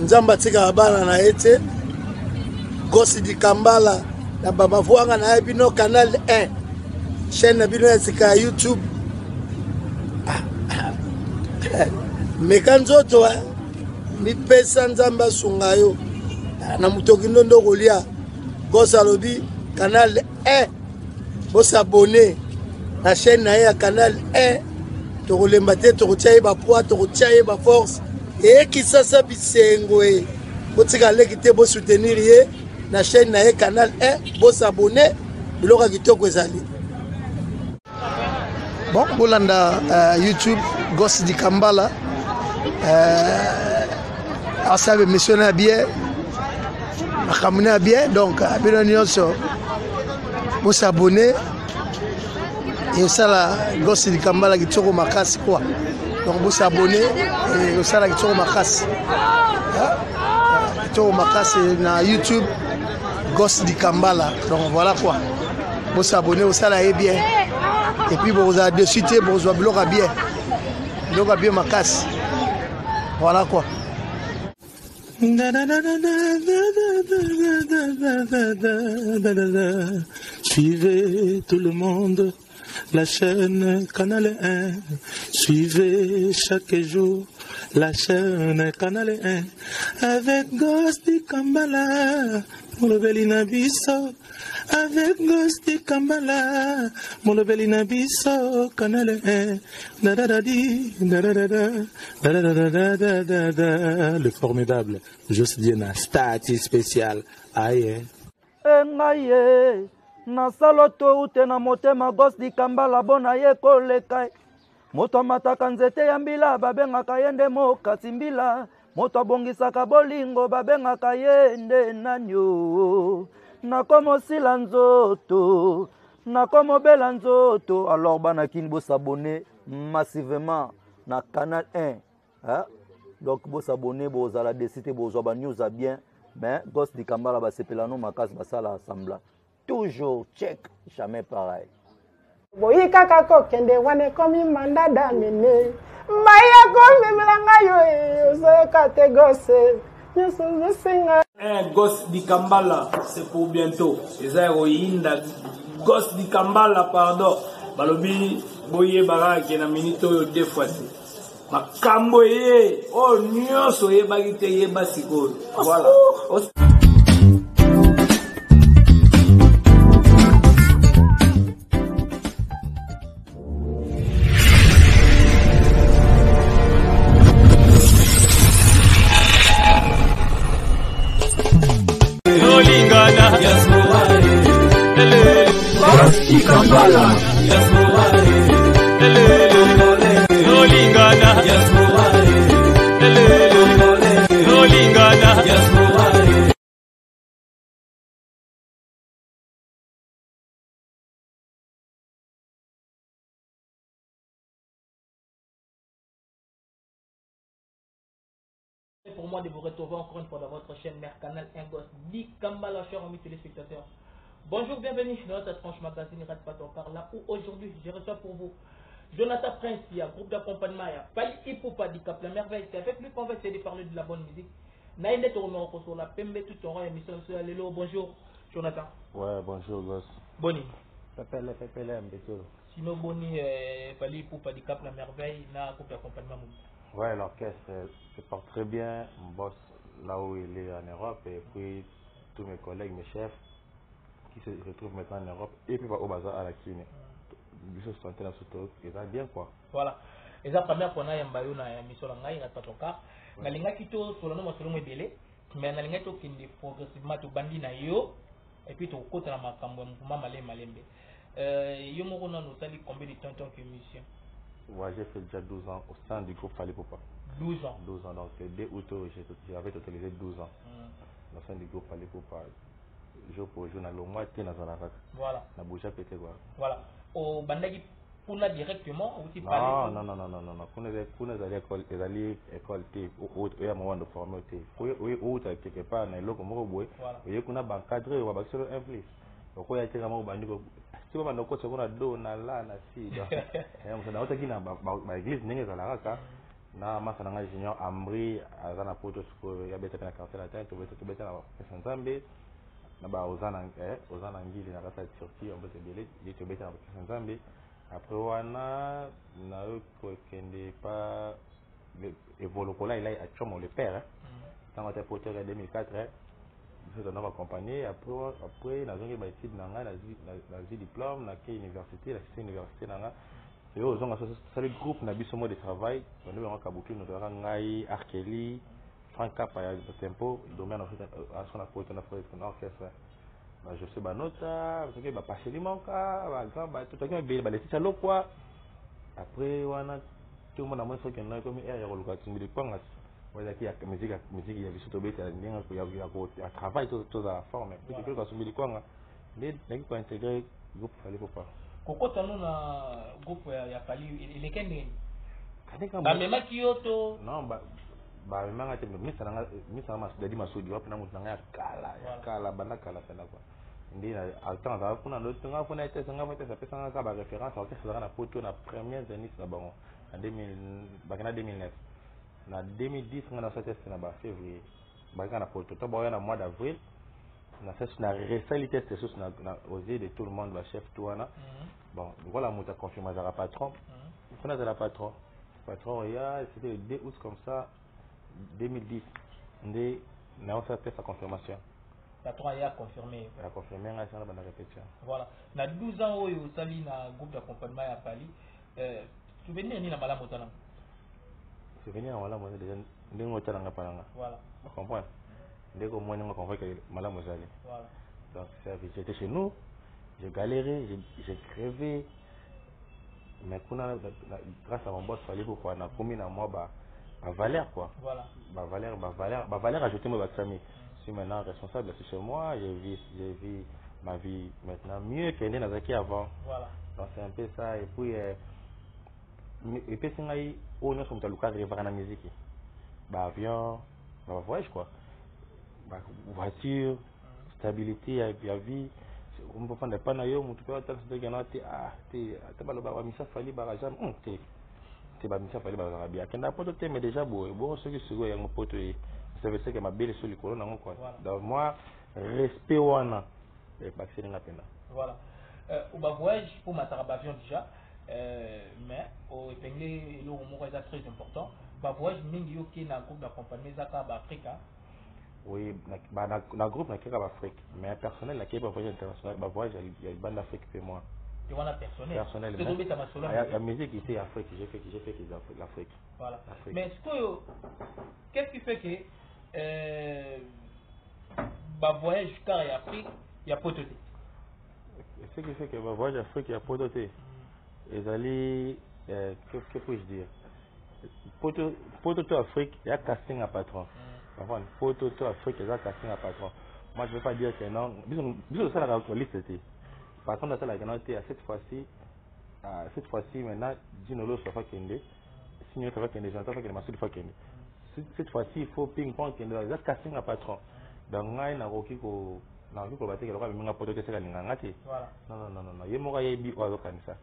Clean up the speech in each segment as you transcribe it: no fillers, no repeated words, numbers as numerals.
nzamba tika bana na ete Gosse di Kambala na baba vuanga na bino canal 1 chaîne na bino ya tika YouTube mekanzoto mi pesa nzamba sungayo na mutoki ndondo kolia Gosse alobi canal 1 bo s'abonner la chaîne na ya canal 1 to kolemba te to kotia ba poids to kotia ba force et qui ça bisengo e botika leki te bo soutenir ye na chaîne na canal 1 bo s'abonner biloko kitoko ezali bon bolanda YouTube Gosse di Kambala asabe missionnaire bien akamuna bien donc abino nyonso bo s'abonner et ça la Gosse di Kambala kitoko makasi quoi donc vous s'abonner et ça la kitoko makasi kitoko makasi na YouTube Gosse di Kambala donc voilà quoi vous s'abonner au ça la est bien et puis vous avez de suite vous avez bloqué bien makasi voilà quoi. Suivez tout le monde la chaîne Canal 1, suivez chaque jour la chaîne Canal 1 avec Gosse di Kambala, Molobeli na biso, avec Gosse di Kambala, Molobeli na biso, Canal 1, le formidable Just Diena, statut spécial, aïe. Na saloto ute na motema Gosse di Kambala bona ye koleka moto mataka nzete ya mbila babengaka yende mokati mbila moto abongisaka bolingo babengaka yende nanyo nakomo sila nzoto nakomo bela nzoto alors bana kini bo s'abonner massivement na canal 1 hein? Donc bo s'abonner bo zala décider bo zo ba news a bien mais Gosse di Kambala ba sepelano makasi basala assembla toujours check, jamais pareil. Boyi kaka kokende wane komi mandada mene. Maya komi milanga yo so kate Gosse. Nyoso singa. Gosse di Kambala, c'est pour bientôt. Ezero yinda Gosse di Kambala pardon. Balobi boye baraki na minito yo deux fois. Makambo ye oh nyoso ye bagite ye basiko. Voilà. Pour moi de vous retrouver encore une fois dans votre chaîne mère canal 1 Gosse di Kambala, chers amis téléspectateurs. Bonjour, bienvenue dans notre tranche magazine Rate pas ton par là où aujourd'hui je reçois pour vous Jonathan Prince, il y a groupe d'accompagnement, il y a Pali Ipupa di Cap la merveille. C'est avec lui qu'on va essayer de parler de la bonne musique. Naïne Tourno sur la Pembe tout en rang émission sur Lélo. Bonjour Jonathan. Ouais, bonjour Gosse. Boni. Pépele Mbéto. Sinon Boni Pali Ipupa di Cap la merveille, na groupe d'accompagnement. Ouais, l'orchestre se porte très bien. On bosse là où il est en Europe et puis tous mes collègues, mes chefs qui se retrouvent maintenant en Europe et puis au bazar à la Kine. Ils se sont dans ce truc et ça bien quoi. Voilà. Et la première fois na yamba yo na mission la ngai rata toka. Na linga kito solo no masolo mo belé, mais na linga to kindi progressivement to bandi na yo et puis to kota na makambo mfuma malembe. Yo moko na no sali combien de temps en tant que musicien? Ouais, j'ai fait déjà 12 ans au sein du groupe Fali Poupa. 12 ans. 12 ans, donc dès août, j'avais totalisé 12 ans. Au sein du groupe Fali Poupa, jour pour jour, dans le mois, tu es dans la race. Voilà. Na boucha pété quoi. Voilà. Au bandagi puna directement ou tu parles? Non. Puna zali école T, ou il y a un moment de former T. Ou tu as quelque part, dans le loco moro boy, il y a un encadré ou un baccalauréat inflict. Donc il y a un moment où si on a un coach on a do na la na si. Et on a autre qui na ba église n'est pas là. na masa na ngai junior Ambri azana poto siko ya beta na cancer la tête to beta na pesa nzambe na ba ozana ngili na kata Turquie on beta bele to beta na pesa nzambe après wana na ko kende pa évoluer là a chomo le père tant que poto en 2004 je donne ma compagnie après na zongi ba étude na ngai na diplôme na ke université la université na ngai et aux gens ça le groupe na biso mode de travail on est en Kabuki nous devons ngai Arkeli Frank Kappa ya tempo domaine en fait à ce qu'on a porté na fait un orchestre bah je sais ba nota parce que ba passer manka ba grand ba tout ça ba les ça quoi après wana tout le monde a moins fait que na comme air ya luka tumbi kwanga wala ki ya musique ya biso to beta ndinga ko ya travail tout à forme et puis ka tumbi kwanga mais ngi ko intégrer groupe fallait pas Koko tano na groupe ya Pali il est kendeni ba mema kiyoto non ba mema te misa ma dadi masudi wapi na mutanga ya kala banda kala tena kwa ndina altant za kuna ndo tunga kuna ite tunga fete sa pesa nga ba référence au test na poto na première année na bango en 2009 na 2010 nga na test na ba février ba kana poto to ba na mois d'avril na fait na réalité c'est ça na osé de tout le monde la chef touana bon voilà mon confirmé à la patron il faut la patron c'était le 2 août comme ça 2010 ndé na on fait sa confirmation patron a confirmé nga ça na répétition voilà na 12 ans oyo sali na groupe d'accompagnement ya Pali souvenir ni na malamu tana souvenir wala mo déjà ndé ngota nga paranga voilà vous comprenez dès qu'au moins on comprend que Madame Ozali. Voilà. Donc j'étais chez nous, j'ai galéré, j'ai crevé. Mais grâce à mon boss, il fallait pourquoi on a commis à moi Valère quoi. Voilà. Valère a ajouté ma famille. Je suis maintenant responsable de chez moi, j'ai vu ma vie maintenant mieux qu'elle n'est avant. Voilà. Donc c'est un peu ça et puis c'est ngaï on a son taluka réparer la musique. Avion, voyage quoi. Voiture, stabilité à vie. On peut prendre pas nayo, on peut pas te gagner te baloba misa fali barajam te ba misa fali barabia. Kenda poto te mais déjà bon ce que c'est ya mon poto ça veut dire que ma belle sur le colon na quoi. Donc moi respect wana et pas c'est nga pena. Voilà. Au voyage pour ma avion déjà mais au épinglé le mot est très important. Ba voyage mingi yo ki na groupe d'accompagnement zaka ba Africa. Oui, dans groupe na kika Afrique, mais personnel na kika voyage international, ba voyage il y a une bande d'Afrique que moi. Tu vois la personnel. La musique ici Afrique, j'ai fait l'Afrique. Voilà. Mais qu'est-ce qui fait que ba voyage car en Afrique, il y a pototé. Ce qui fait que ba voyage Afrique il y a pototé. Et ali que puis-je dire? Pototé Afrique, il y a casting à patron. Photo to Afrique ça casting à patron. Moi je veux pas dire que non bisous ça la liste était patron de ça la granité à cette fois-ci maintenant Dinolo Sofa Kende signé Sofa Kende j'entends que Massoud Sofa Kende cette fois-ci il faut ping pong Kende ça casting à patron donc ngai na roki ko na roki ko bateke lokwa minga poto tese kalinga ngati non yemoka yebi ozo kanisa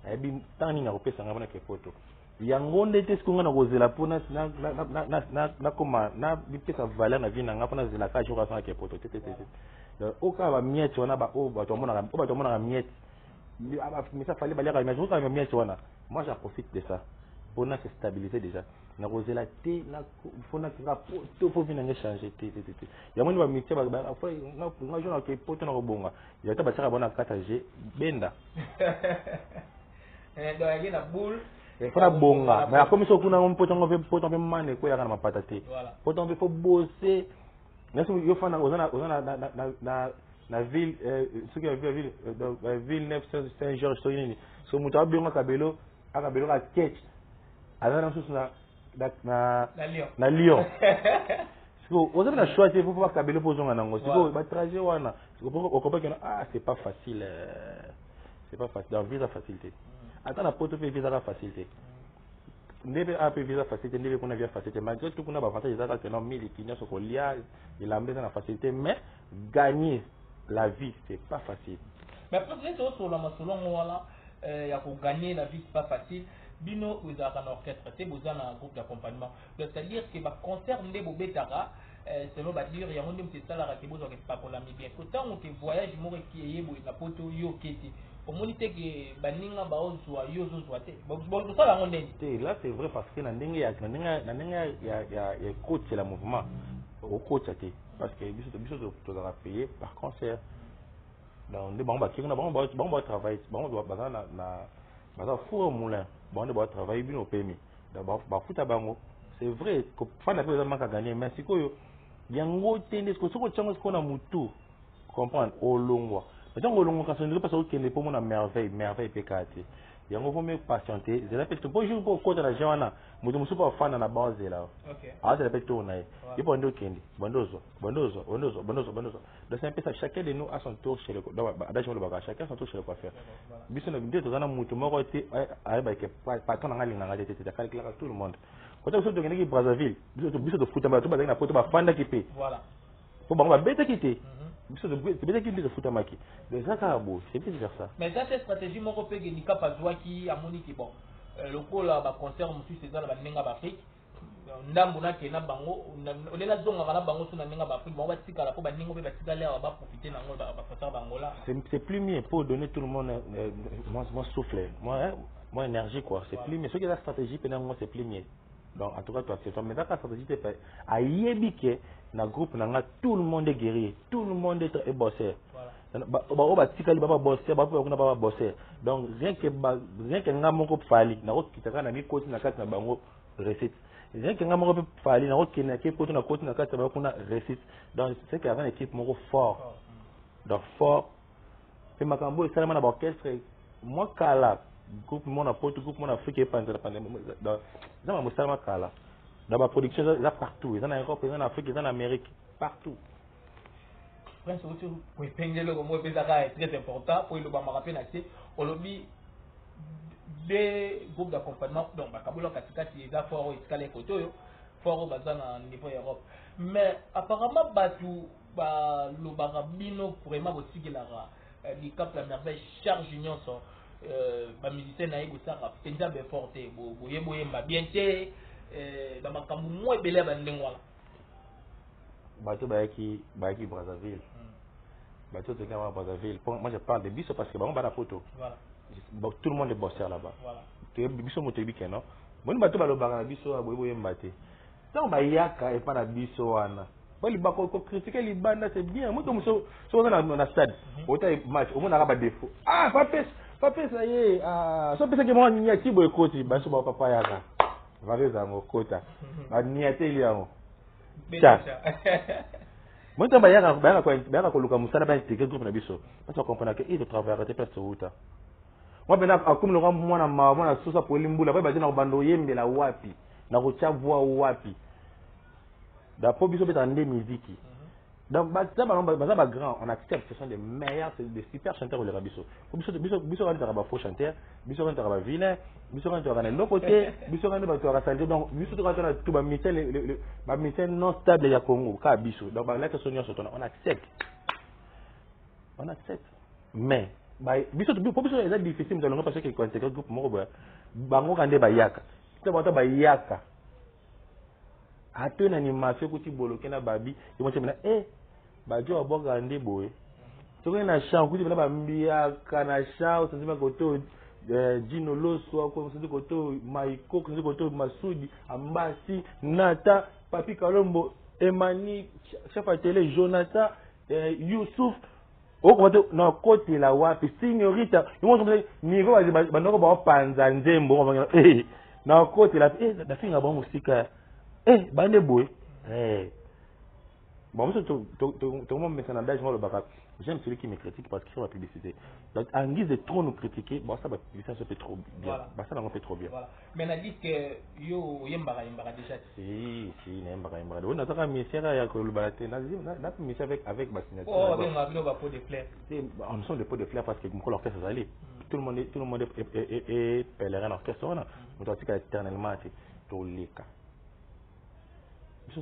yebi tani na kopesa ngabona ke photo yango ndete sikunga na kozela pona na koma na bipesa valeur na vie na nga pona zela ka joka sana ke poto tete oka ba miette wana ba o ba tomona ka miette mais ça fallait baler ka image oka ba miette wana moi j'en profite de ça pona se stabiliser déjà na kozela te na fona ka poto pour venir changer te yango ni ba miette ba fa nga jona ke poto na kobonga ya ta ba tsaka bona 4G benda donc il y a une boule. Il faut la bonga. Mais comme ça, on a un peu de mane, quoi, il y a un patate. Il faut bosser. Il faut la ville, ce qui est la ville 9 Saint-Georges, so muta bien kabelo, akabelo ka catch. Alors na Lyon. So, on a choisi pour pouvoir kabelo pour zonga nango. Siko ba trajet wana. Siko on comprend que c'est pas facile. C'est pas facile. Dans visa facilité. Attends la poto fait visa facilité. Ndebe a fait visa facilité, ndebe qu'on a via facilité. Malgré tout qu'on a avantage ça que non 1000 épines sur colia, il a mis dans la facilité mais gagner la vie c'est pas facile. Mais peut-être sur la selon voilà il y a pour gagner la vie c'est pas facile bino vous avez un orchestre c'est vous avez un groupe d'accompagnement c'est-à-dire que va concerne les bobetara selon va dire il y a un monde qui ça la que vous avez pas pour la bien autant que voyage mo qui est la poto yo kiti au monité que baninga ba ozwa yo zozwa te bon ça la monde là c'est vrai parce que na ndenge ya coach la mouvement au coach te parce que biso to la payer par concert dans des bons bâtiments bon travail bon doit bazana na four moulin bon doit travailler bien au permis d'abord ba futa bango c'est vrai que fana pe manque à gagner mais sikoyo yango tende ko soko tsango ko na mutu comprendre olongwa donc olongwa quand on ne pas que ne pour mon merveille pekati yango faut me patienter je répète bonjour pour côté la jana mutu musu pas fana na base là OK je répète tout na il faut ndo kendi bondozo donc c'est un peu ça chacun de nous a son tour chez le chacun son tour chez le coiffeur biso na binde tozana mutu moko te ayeba ke patron nga linga ngate te calcula tout le monde quand on se donne qui Brazzaville biso de football to bazana poto ba fanda ki pe voilà faut ba bête quitter biso de bête qui de football maki donc ça carbo c'est plus faire ça mais ça c'est stratégie moko pe ke nika pazwa ki amoni ki bon le kola ba concert musu c'est ça la ninga ba Afrique ndambo na kena bango olela zonga kana bango suna ninga ba Afrique ba tika la po ba ningo be ba tika la ba profiter na ngol ba faire bango là c'est plus mieux pour donner tout le monde moi souffle moi énergie quoi c'est plus mieux ce qui est la stratégie pendant moi c'est plus mieux donc en tout cas toi c'est toi mais dans la stratégie c'est fait ayebike na groupe na tout le monde est guerrier tout le monde est bosseur voilà ba tika li ba bosser ba po kuna ba bosser donc rien que nga moko fali na ko kitaka na mi côté na kati na bango recette rien que nga moko fali na ko kina ke poto na côté na kati ba kuna recette donc c'est qu'il y avait une équipe moko fort donc fort et makambo et salama na orchestre moi kala groupe mon apoto groupe mon Afrique et pendant dans ma salama kala dans ma production là partout ils en Europe ils en Afrique ils en Amérique partout Prince Otu pour peindre le mot bezaka est très important pour le bama rappeler c'est au lobby des groupes d'accompagnement donc bakabolo katikati eza fort iskale photo yo fort bazana niveau Europe mais apparemment batu ba lo barabino vraiment bosigela di cap la merveille charge union so ba musicien na yebo saka penza be forte boye mba bien te dans makambu mo ebele ba ndengwala bato bayaki Brazzaville bato de Gama Brazzaville moi je parle de biso parce que on va la photo voilà tout le monde est bosseur là-bas voilà tu biso motebi keno bon bato balobaka biso aboye mbate tant bayaka et pas na biso wana bali bako ko critiquer libanda c'est bien moi comme so na stade autant match au moins na ba défaut pas pesa ye so pesa ke mo nyati boy koti baso ba papa yaka va reza ngo kota ba nyati liamo moi tant bayaka ko luka musala ba intégrer groupe na biso parce qu'on comprend que il travaille arrêter pas sur route moi bena comme le mwana mwana sosa polimbula ba bazina ko bando yembela wapi na ko chavwa wapi da po biso beta ndé musique donc ça ba grand on accepte ce sont des meilleurs des super chanteurs le rabiso biso quand tu faux chanteur biso quand tu vilain biso quand tu as l'autre côté biso quand tu as salé donc biso quand tu as tout ba métier non stable ya Congo ka biso donc là que sonio on accepte mais biso c'est difficile de parce que quand c'est groupe moko bango kande ba yaka c'est ba yaka ato na animation kuti boloke na babi ils vont dire bajo aboka ndé boye soko na chant kuti ba mbia kana chant senzima koto Gino Loso ko senzima koto Maiko senzima koto Masudi Ambasi Nata Papi Kalombo Emani chef à télé Jonathan Youssouf au côté na côté la wapi signorita ils vont dire niveau banoko ba panza nzembo na côté la la finga ba musika bande boy bon moi tout le monde maintenant moi le barak j'aime celui qui me critique parce qu'il fait la publicité donc en guise de trop nous critiquer bon ça ça se fait trop bien bah ça on fait trop bien voilà mais on a dit que yo yembara déjà si yembara on a tant à misère ya ko le balate na misère avec ma signature oh on va pot de fleurs on sont des pots de fleurs parce que mon orchestre ça allait tout le monde est pèlerin orchestre on doit dire éternellement tout les cas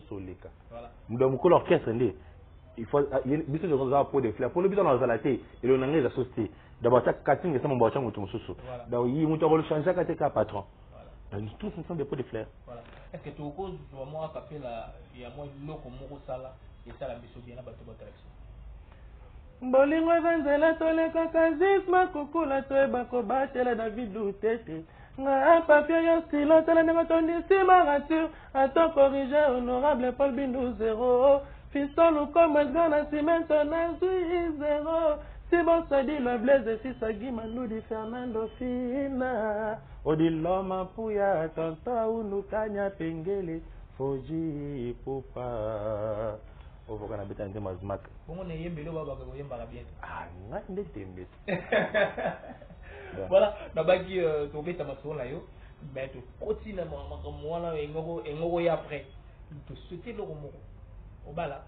soleka voilà muda mukolo orchestre ndé il faut biso de za po de fleurs pour le biso na zalaté et le nangé za société d'abord ça cutting ça mon bocha mutu mususu donc yi mutu ko changer ka te ka patron Tous nous sommes des pots de fleurs. Voilà. Est-ce que tu causes vraiment à capter il y a moins de l'eau comme Sala et ça la biso bien à bateau d'attraction? Bolingo evanzela tolekaka zisma kukula toyeba kobatela David Lutete nga papia yo stilo tala ndenge tondisima rature ata corrigé honorable Paul Bindu 0 fiston ukoma edgar na cimento nazwi 0 si bosadi la blaise sisagi manudi Fernando Fina odiloma puya tonto unukanya pengele foji pupa ovoka na beta ndema zmak bongo ne yembelo baba ko yembaka bien nga nde tembe voilà nabaki to beta masola yo mais to continue makambo wana engoko ya après to sauter le moko obala.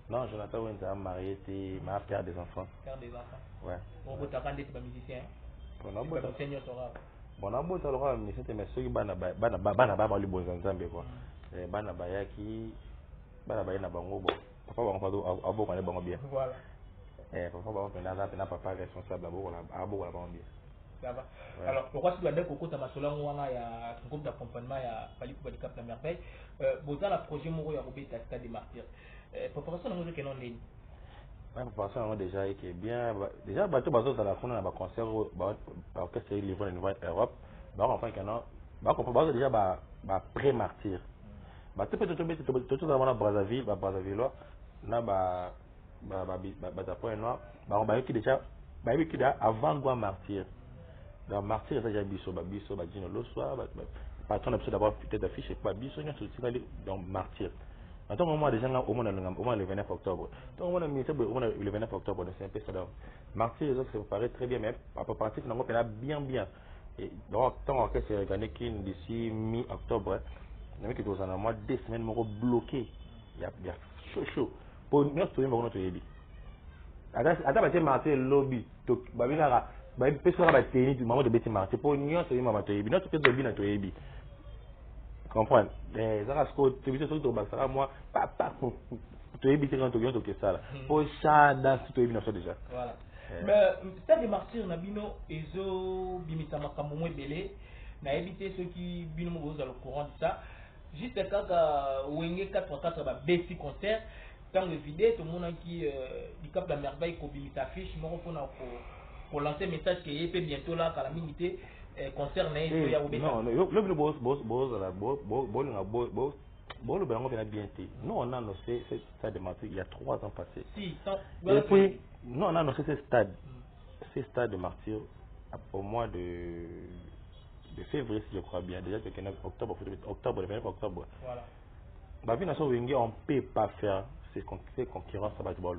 Non, Jonathan Wenza a marié, ma père des enfants. Père des enfants. Ouais. On peut t'apprendre d'être musicien. Bon, on peut t'apprendre mais c'était mes soeurs bana lui bon ensemble quoi. Bana bayaki bana bayina bango bon. Papa bango pas abo connaît bango bien. Voilà. Papa bango na papa responsable abo la bango bien. Ça va. Ouais. Alors pourquoi tu dois dire que ta masolango wana ya groupe d'accompagnement ya Fali Poupa Cap la merveille boza la projet moko ya robeta stade des martyrs. Préparation nango ke non ligne. La préparation nango déjà est bien déjà bato bazo za la fona na ba concert ba orchestre livré au niveau Europe ba enfin que non ba comprendre déjà ba pré martyr. Ba tout peut na Brazzaville na ba point noir ba qui déjà avant Gwa martyr. Dans martyr déjà biso dino le soir patron d'abord d'avoir peut-être affiché pas biso nya soutien donc martyr. Attends moment déjà au moins le 29 octobre. Donc on a mis le 29 octobre de Saint-Pierre ça martyr ça me paraît très bien mais à partir on a bien et donc tant que c'est regardé qui d'ici mi-octobre mais qui doit en mois 2 semaines mon bloqué il y a chaud pour nous tout notre yebi attends bah martyr lobby to babinara ba pesora ba teni du moment de beti martyr pour nous c'est ma yebi notre que de bien to yebi comprendre ça ce que tu veux sur ba ça moi pas to yebi c'est quand tu que ça là pour ça dans to yebi non déjà voilà mais stade des martyrs na bino ezo bimisa makambo mo belé na éviter ceux qui bino mo dans le courant de ça juste kaka wenge 4x4 ba besi concert dans le vidéo tout le monde qui du Cap la merveille ko bimisa affiche mo pour lancer message que est bientôt là quand la minute concert na ya obeta non le boss la le ballon vient bien été nous on a annoncé ce stade de martyr il y a 3 ans passés si et puis nous on a annoncé ce stade de martyr au mois de février si je crois bien déjà que octobre le 29 octobre voilà bah bien sûr on peut pas faire ces concurrences ça va être bon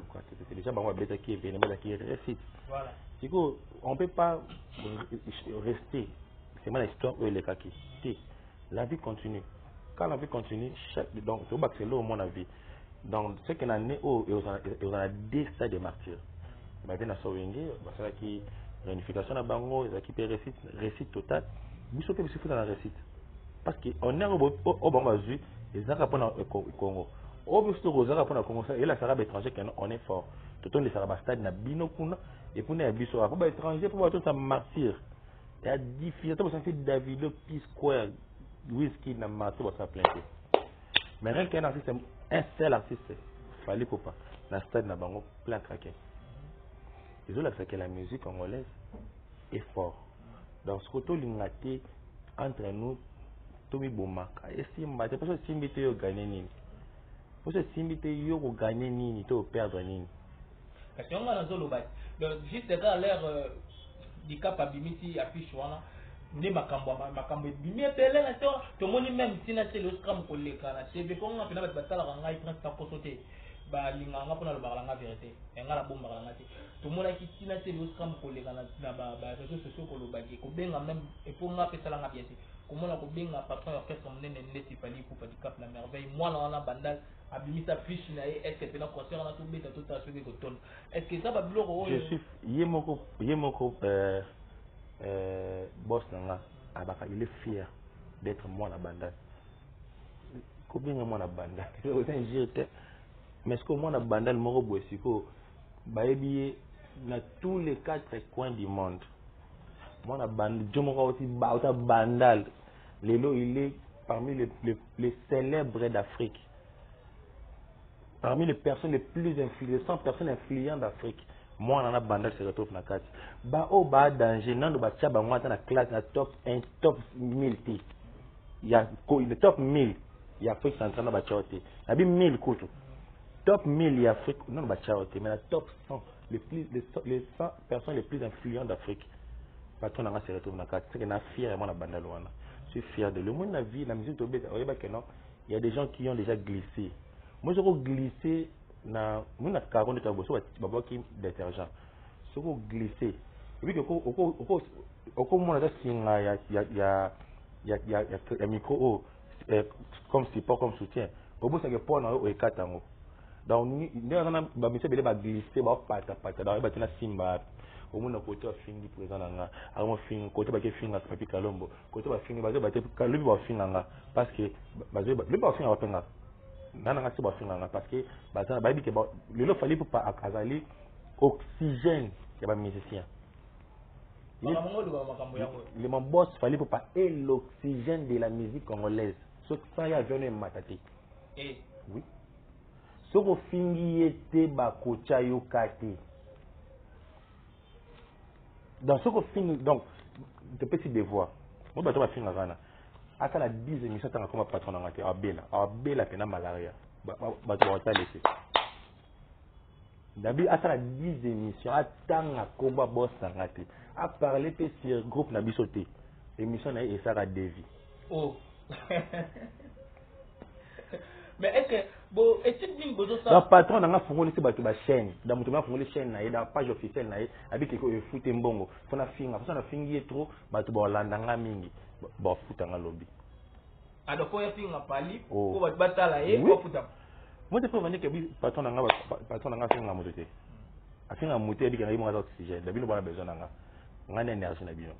c'est déjà bah bêta qui est bien mais qui récite voilà du coup on peut pas rester c'est mal l'histoire où les kaki la vie continue quand la vie continue donc tu vas c'est là au mon avis donc ce qu'on a né au et on a des stades de martyrs bah bien sûr bah ça qui réunification à bango qui peut récite total biso pe biso dans la récite parce que on est au Bambazu et ça répond au Congo au biso rosa répond au Congo ça et la Sarab étranger on est fort tout le Sarab stade na bino kuna et pour na biso pour étranger pour tout ça martyr il y a difficulté pour ça fait Davido P Square whisky na martyr ça plein mais rien qu'un artiste un seul artiste Fali Poupa na stade na bango plein craqué ils ont fait que la musique congolaise est fort dans ce côté l'ingati entre nous Tomi Bomaka et Simba c'est parce que Simba yo gagner nini parce que Simba yo gagner nini to perdre nini parce que on a dans le donc juste à l'air du Cap abimiti affiche wana ne makambo bimi pele na to moni même sina c'est le scrum koleka na TV ko nga pina batala ngai prince ta kosote ba linganga pona le balanga vérité enga la bomba la ngati to mona ki sina c'est le scrum koleka na ba réseaux sociaux ko lo bagi ko benga même et pour nga pesa la nga bien comment la ko benga patron orchestre monene neti Fali Poupa du Cap la merveille moi na bandal abimita fiche na est-ce que pena concert na to beta tout à ce que ton est-ce que ça va bloko je suis yemoko boss nanga abaka il est fier d'être moi la bandal ko benga moi la bandal c'est j'étais mais ce que moi la bandal moko boesiko baebi na tous les 4 coins du monde moi la bandal jomoko aussi ba bandal Lelo, il est parmi les célèbres d'Afrique. Parmi les personnes les plus influentes, 100 personnes influentes d'Afrique. Moi, on a bandal se retrouve dans la carte. Bah, oh, bah, danger, non, bah, tiens, bah, moi, dans la classe, la top 1, top 1000, il y a le top 1000, il y a Afrique centrale, bah, tiens, il y a 1000 coups. Top 1000, il y a Afrique, non, bah, tiens, mais la top 100, les 100 personnes les plus influentes d'Afrique. Patron, on se retrouve dans la carte. C'est que je suis fier, moi, la bandal, je suis fier de le monde, la vie, la musique, il y a des gens qui ont déjà glissé. Moi, je vais glisser dans mon caron de tabou, soit qui détergent. Je vais glisser. Et puis, au moment où il y a un micro comme support, comme soutien. Au bout, c'est que pour nous, il y a 4 ans. Donc, nous avons glisser, pata, dans le simba. Au moins, côté de fini présent là, avant fin côté de fin là, papi Kalombo, côté de fin, basé battre Kalombo va fin là, parce que basé le pas fin va penga. Nana ngasi va fin là, parce que basé ba dit que le lo fallait pour pas akazali oxygène ya ba musicien. Le mon boss fallait pour pas et l'oxygène de la musique congolaise. Ce ça y a venu matati. Et oui. Ce qu'on finit était ba kocha yo kati. Dans ce qu'on finit, donc, de petits devoirs, moi, je vais finir là. À la 10 émissions, tu as comme patron en matière, à Bela, tu as malaria. Tu vas laisser. D'abord, à la 10 émissions, à Tanga, Koba, Boss, Sangate, à parler sur le groupe Nabisoté. Émission, et ça a dévi. Oh. Mais est-ce que bon, est-ce que ça le patron n'a pas fourni la chaîne, dans mon fourni chaîne dans la page officielle là, avec que foot mbongo, faut na finga, faut na fingi trop, ba to bolanda nga mingi, ba futa nga lobby. Alors faut ya finga pali, ko ba batala ye ko futa. Moi je peux venir que patron n'a finga moté. A finga moté dit que na mo oxygène, d'abord on a besoin nga. Nga na énergie na bino.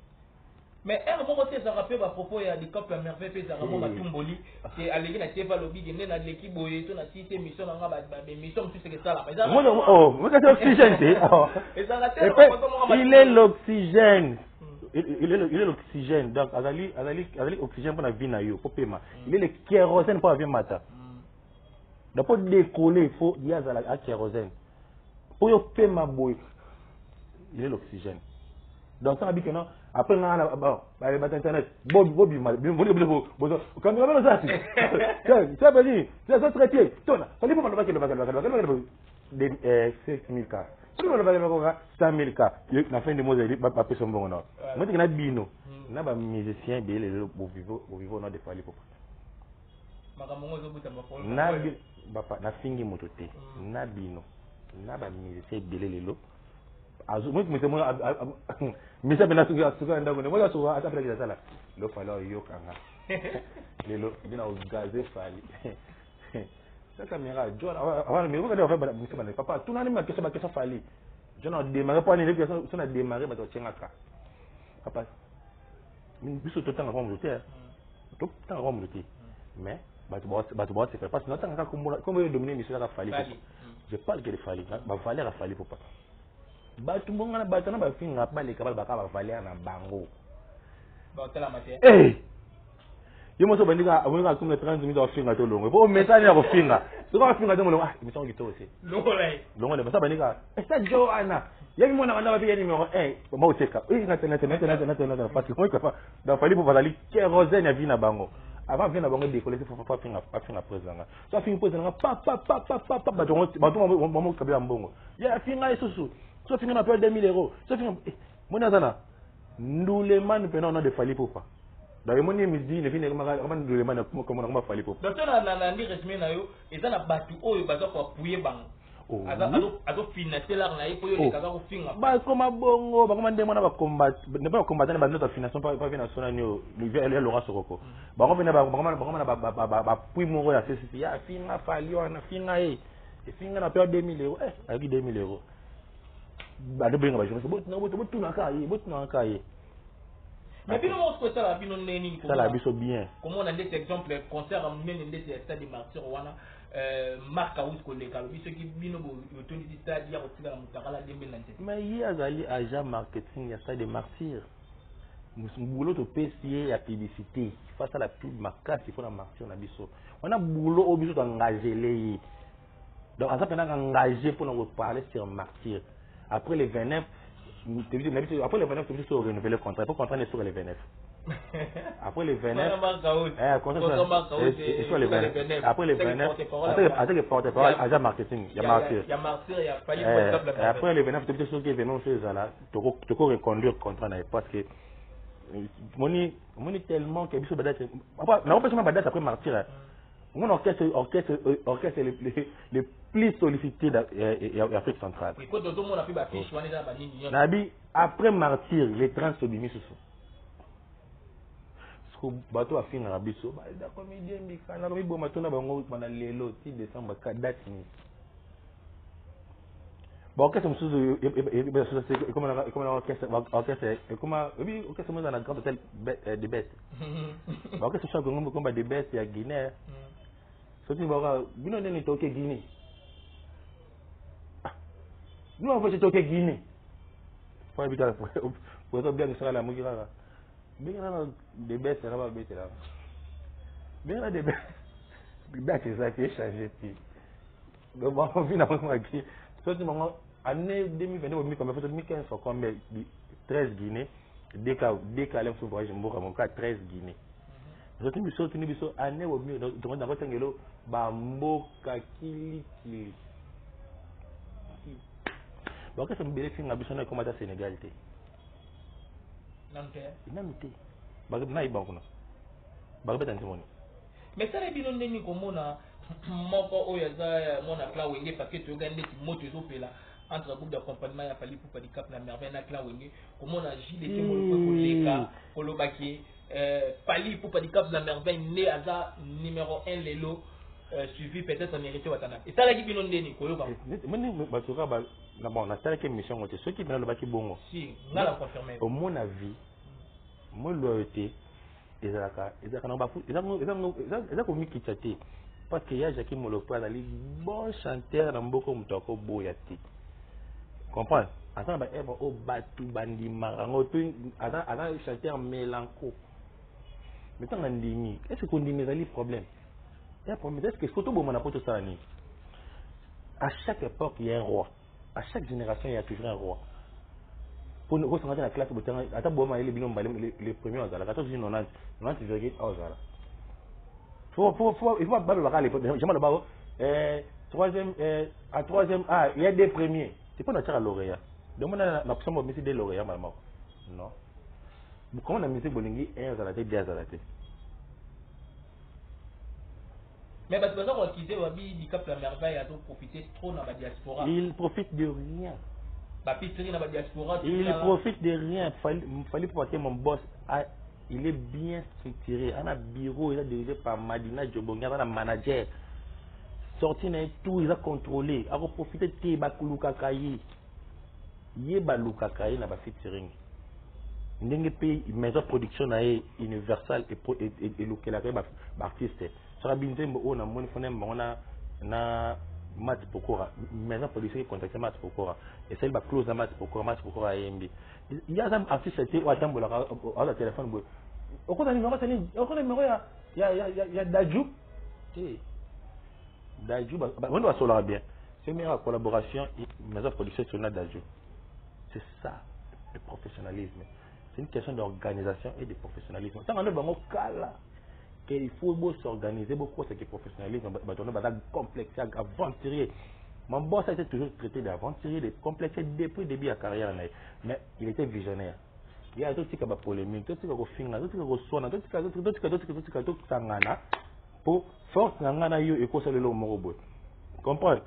Mais un moment ça rappelle à propos il y a des couples merveilleux ça vraiment Matumboli c'est allégé na Teva lobby gagner na l'équipe boye to na cité mission na ngaba mission tout ce que ça là mais moi c'est oxygène il est l'oxygène il est l'oxygène donc azali oxygène pour la vie na yo pour paiement il est le kérosène pour la vie mata donc pour décoller il faut y a la kérosène pour yo paiement boy il est l'oxygène. Donc ça dit que non après on a bon internet bobi quand on a ça ça veut dire ça traité tona fallait pas le 5000 cas si on le 100000 cas la fin de mois il pas personne bon non moi tu na bino na ba musicien de le vivre non de fallait pas makamongo zo buta ba na papa na fingi motote na bino na ba musicien de lelo moi mais ça bena suka ndako ne moja suka hata bila sala lo fala yo kanga lelo bina ugaze fali ça caméra John avant mais vous allez faire monsieur papa tout nani ma question fali John a démarré pas ni question ça a démarré ba to tshengaka papa biso to tanga kwa mzote to tanga kwa mzote mais ba to ba c'est parce que notanga comme dominer monsieur la fali je parle que de fali ba fali la fali papa batu mbonga batu na bafinga baleka balaka bavalia na bango ba tela mate yo moso bandika abonga kumle 30 minutes bafinga to longo bo metani ya bafinga so ka bafinga to molongo mi songi to se longo le basa bandika esa Joanna yemi mona banda bapiga numéro 1 ba uteka na tena parce que moi ka da fali pour bazali kérosène ya vina bango avant vina bango décoller c'est faut finga président so finga président pa ba mo kabila mbongo ya finga isusu so finga na peur 2000 €. So finga mona sana nduleman pena on a de fali popa. Dans le monde midi ne finga kama nduleman comme on a fali popa. Donc na ndi resmi na yo ezana batu oyo baza ko appuyer bango. Azo financer la na ipo yo le kaza ko finga. Ba koma bongo ba koma ndemo na ba combat ne pas combattre ba notre financement pas financement nyo le Laurent Sokoko. Ba koma ba puis mo ya ceci ya finga fali ona finga finga na peur 2000 €. Avec 2000 €. Ba de benga ba je botu na kai mais bino mo ko sala bino neni ko sala biso bien comment on a des exemples concert am neni des stade de martyr wana marque out ko le kalo biso ki bino bo to di stade ya ko tila mutakala 2097 mais il y a azali agent marketing ya stade de martyr boulot de PCA la publicité face à la pub macasse il faut la martyr na biso on a boulot au biso d'engager les donc en ça pendant engagé pour nous parler sur martyr après les 29 après les 29 tu peux renouveler le contrat pour contrat sur les 29 après les 29 après les 29 avec les porte-parole agent marketing il y a martyr après les 29 tu peux sur qui venons chez là tu peux reconduire contrat parce que moni tellement que biso badate après non pas seulement badate après martyr mon orchestre le plus sollicité d'Afrique centrale nabi après martyr les trans se bimis sous ce bateau a fini na biso ba da comédien bikana ko bo matona bango bana lelo 6 décembre ka date ni bon orchestre musuzu comme orchestre comme orchestre musuzu na grand hôtel de best bon orchestre chaque ngombe comme de best ya Guinée soti baka bino neni toke Guinée nous on veut toke Guinée faut habiter pour bien que ça la mukira bien de best là ba bête là bien de best c'est ça qui est changé puis donc on vient à moi qui soti mon année 2022 comme 2015 comme 13 Guinée décalé sur voyage mboka mon cas 13 Guinée soti biso année au mieux donc dans votre ngelo ba mboka kiliki donc ça me belle fin biso na comme à Sénégal té nanté ba na iba kuna ba beta ntimoni mais ça les bilons ni komona moko oyo za mona kla wenge parce que tu gagnes des motos opela entre groupe d'accompagnement ya fali pour Cap na merveille na kla wenge komona gilet timo ko leka kolobaki Pali pour Cap na merveille né aza numéro 1 lelo suivi peut-être en hérité watana et ça la qui binon ndeni koyoka moni batuka ba na bon na tala ke mission ngote ceux qui le baki bongo si na la confirmer au mon avis moi loyauté ezaka na ba ezaka ko mikitsate parce que ya Jackie Molopo ali bon chanteur na mboko mutoko boya ti comprendre attends ba eba o batu bandi marango tu ada chanteur mélanco mais tant ndimi est-ce qu'on dit mais problème il y a problème est-ce que photo bon na poto ça ni à chaque époque il y a un roi à chaque génération il y a toujours un roi pour nous rentrer dans la classe attends bon les binômes les premiers à la 1490 il faut pas le bagarre jamais le bagarre troisième à troisième A il y a des premiers c'est pas notre lauréat donc on a la option de des lauréats maman non comment on a mis bolingi un à la tête deux à la tête mais parce que on quitter wabi du Cap la merveille a profiter trop dans la diaspora il profite de rien il profite de rien fallait porter mon boss il est bien structuré on a bureau il est dirigé par Madina Djobonga on a manager sorti na tout il a contrôlé a profiter de bakuluka kayi yeba luka kayi na ba featuring ndenge pe maison production na universal et lokela ka ba artiste sera binze mbo na moni fone mbona na Mat Pokora maison production qui contacte Mat Pokora et celle ba close na Mat Pokora AMB il y a un artiste c'était atambola à la téléphone boy au quoi numéro c'est au quoi numéro il y a Dajou Dajou on doit solar bien c'est une meilleure collaboration maison production sur Dajou c'est ça le professionnalisme c'est une question d'organisation et de professionnalisme tant on est bon kala qu'il faut s'organiser beaucoup c'est que professionnalisme on a complexe aventurier mon boss a été toujours traité d'aventurier de complexe depuis le début de la carrière mais il était visionnaire il y a tout ce qui a polémique tout ce qui a finir tout ce qui a soin tout ce qui a sangana pour force ngana yo et quoi ça le morobo comprendre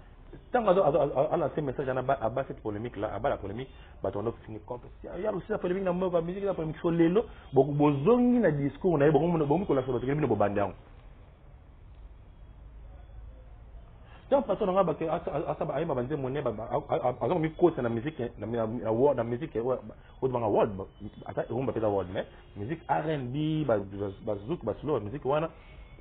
tant à la message à bas cette polémique là à bas la polémique on a fini compte il y a aussi la polémique dans la musique la polémique sur lelo beaucoup bozongi na discours na beaucoup ko la sur le bino bobandang donc parce qu'on a ba que asa ba banze monné ba azon mi côté na musique na word na musique au devant word ata on ba peta word mais musique R&B ba zouk ba slow musique wana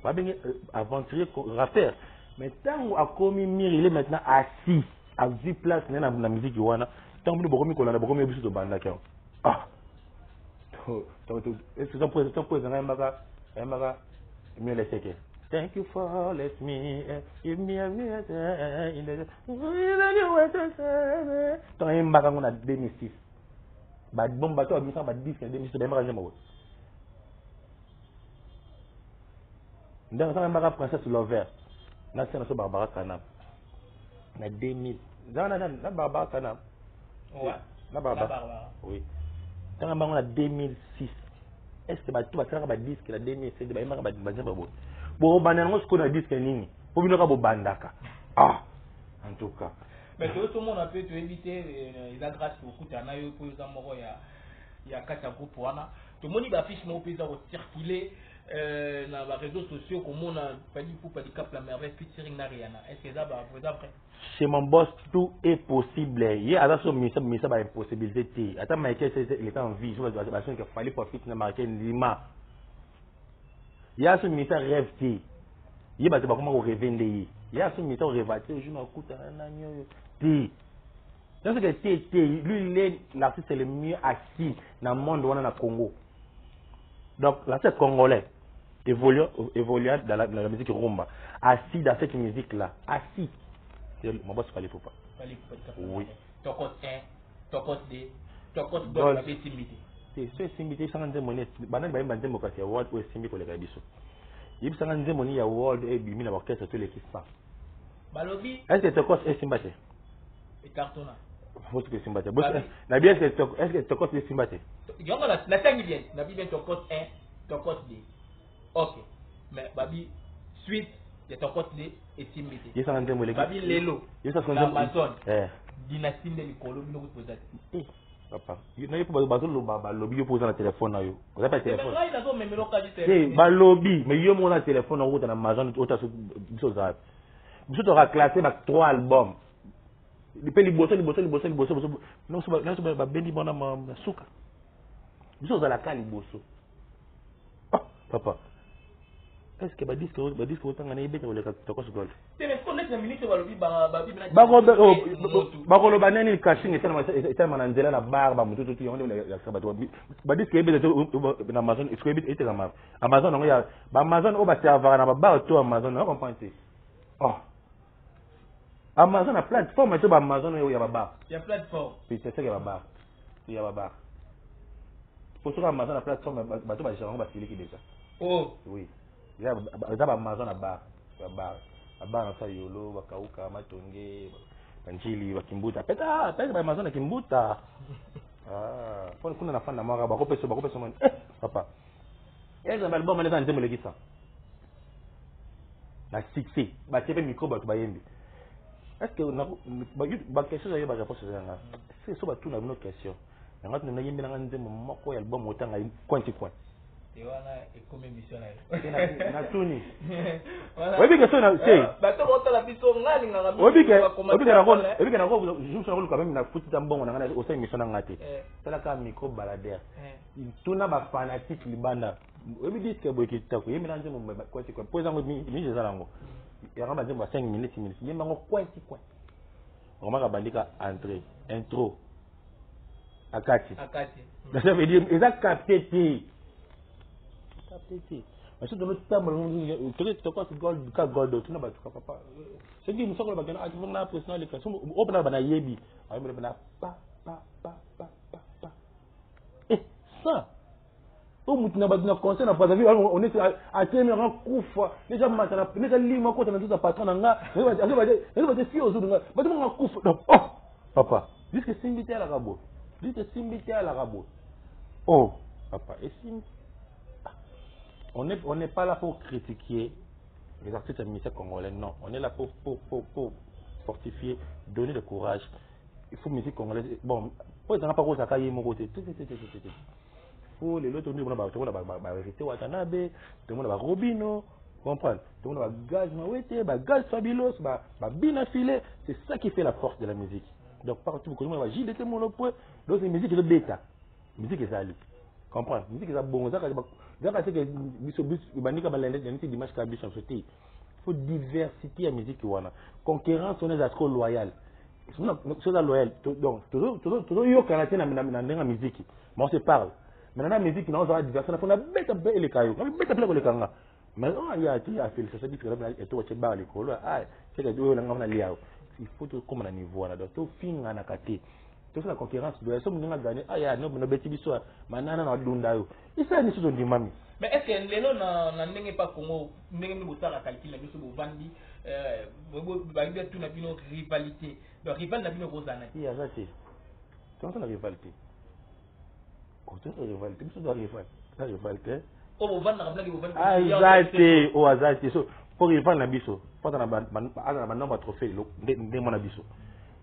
ba bien aventurier rappeur. Mais tant qu'on a commis mire, il est maintenant assis à 10 places dans la musique. Tant que nous avons mis de banda. Ah! est-ce que ton président mieux laisser que thank you for let me give me a minute in the ton mbaka ngona 2006 ba bomba to abisa ba 10 2006 ba mbaka njemo ndanga sana mbaka princesse Lover na sena so Barbara Kanam na 2000 na Barbara Kanam ouais na Barbara oui tanga mbaka ngona 2006 est-ce que ba tu ba sera ba disque la 2007 ba mbaka ba njemo bo bon banana ce qu'on a dit c'est nini pour venir à bandaka en tout cas mais tout le monde a pu éviter les grâce beaucoup t'en as eu pour les amoureux il y a quatre groupes wana tout le monde va afficher mon pays à circuler dans les réseaux sociaux comme on a pas dit pour pas dire cap la merveille featuring Nariana est-ce que ça va vous après chez mon boss tout est possible il y a attention mais ça va impossibilité attends Michael il était en vie je vois qu'il fallait profiter de marquer Lima. Il y a ce ministère rêve qui il y a pas comment revendre il y a ce ministère rêvateur je m'écoute ti dans ce que lui l'artiste est le mieux acquis dans le monde on a Congo donc l'artiste congolais évolue dans la musique rumba assis dans cette musique là assis mon boss fallait faut pas oui tokos 1 tokos 2 tokos 2 la bétimité c'est simité sans monnaie banane ba mbande mokasi award ou simbi ko le kabiso yib sans monnaie ya award et bimi na orchestre tous les qui sont balobi est-ce que tokos est simbate et cartona faut que simbate na bien est-ce que tokos est simbate yonga la tangi bien na bien tokos 1 tokos 2 OK mais babi suite de tokos 2 et simbité yib sans monnaie babi lelo yib sans Amazon dynastie de Nicolo bino ko posate papa na yepo ba lobby yo poser na téléphone na yo vous avez pas téléphone mais là ils même local du ba lobby mais yo mo na téléphone en route na Amazon autre chose ça vous aura classé avec 3 albums les pays bosso non so ba bendi bona ma suka vous za la kali bosso papa est-ce que ba disque autant ngana ibeta wala ka tokos gold mais qu'on est minute ba lobi ba bakolo banani casting etellement na nzela na bar ba mututu tu yonde ya sabato ba disque ibeta na Amazon est-ce que ibeta était na Amazon ngo ya ba Amazon o ba serveur na ba bar to Amazon on comprend Amazon a plateforme to ba Amazon yo ya ba bar ya plateforme puis c'est ça que ba bar ya ba bar pour sur Amazon a plateforme ba to ba gérer ba filiki déjà oui ya ba Amazon a bar na sa yolo bakauka matonge banjili bakimbuta peta ba Amazon na kimbuta kuna na fana mara ba ko peso man papa eza ba album na nzembo lekisa na succès ba tebe micro ba to ba yembi est-ce que ba question ya ba réponse ya nga c'est so ba tout na une question nga tuna yembi na nzembo moko ya album otanga quanti et wana et comme émission na tuni webi que ça na c'est ba to bota la biso ngani nganga webi que na ko je suis quand même na futi tambongo na ngana au sein émission na ngate tala ka micro baladère tuna ba fanatique libanda webi dit que boki tako yemi na nzembo kwa kwa poza ngo mi je zalango ya ngamba nzembo 5 minutes yemi ngo kwa on m'a bandika entrée intro akati ça veut dire exact capté mais c'est de l'autre temps tu quoi gold ka gold tu na ba tu papa c'est dit nous sommes ba gana ati na personal les questions au bana bana yebi ay me bana pa et ça au mutina ba na conseil na pas vu on est à temer en kufa déjà matana déjà lima ko tana tout patron nga ba de si ozu nga ba de nga kufa oh papa dis que simbité à la rabo oh papa et si on n'est pas là pour critiquer les artistes musiciens congolais, non. On est là pour fortifier, donner le courage. Il faut musique congolaise. Bon, pour exemple, pas ça caille mon côté. Faut les autres nous on vérité Watanabe, tout le monde va Robino, comprendre. Tout le monde va gaz Mawete, gaz Fabilos, Bina Filé, c'est ça qui fait la force de la musique. Donc partout beaucoup de monde va JDT monopole, donc c'est musique de d'état. Musique est sali. Comprendre. Musique est bon, ça c'est que bisobus banika balende c'est dimanche kabisha sauter. Faut diversité la musique wana. Concurrence on est trop loyal. C'est loyal. Donc toujours yo canadien na musique. Mais on se parle. maintenant musique non ça diversion faut na beta les kayo beta bela les kanga mais on y a ti a fait ça dit que là et toi tu bas les colo ah c'est que do la ngana liao il faut tout comme na niveau na to finga na kati to la concurrence doit so mninga gagner ah ya no beti biso manana na dunda yo isa ni so ndimami. Mais est-ce que lelo na ndenge pas Congo ndenge ni botala calcul na biso bovandi ba bien tout na bino rivalité le rival na bino kozana il y a ça c'est comment la rivalité côté rivalité biso do rivalité o bovanda na blagi bovanda azate o azate so pour rival na biso faut na ba nombre trophée ndé mona biso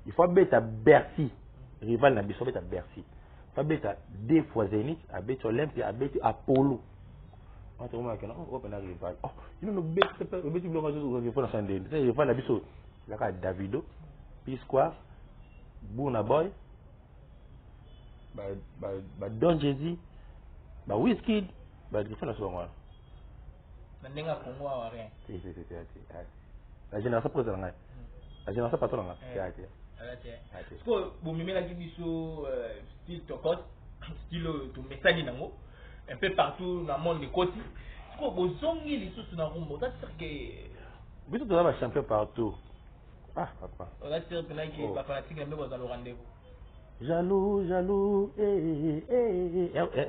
il faut beta Bercy rival na biso beta Bercy faut beta deux fois Zénith à beta Olympia à beta Apollo. On te remarque non on peut rival oh il nous beta beta bloqué sur le fond sandé c'est rival na biso la ka Davido Pisquare Burna Boy ba Don Jay-Z ba Wizkid ba Griffin na soir na ndenga Congo wa rien si la génération présente la génération patron là parce que bon mimela ki biso style tokot style to mesani nango un peu partout dans le monde de côté ko bozongi lisusu na rumbo ça c'est que biso to va champion partout ah papa on va dire que naki ba fanatique na mebo za le rendez-vous jaloux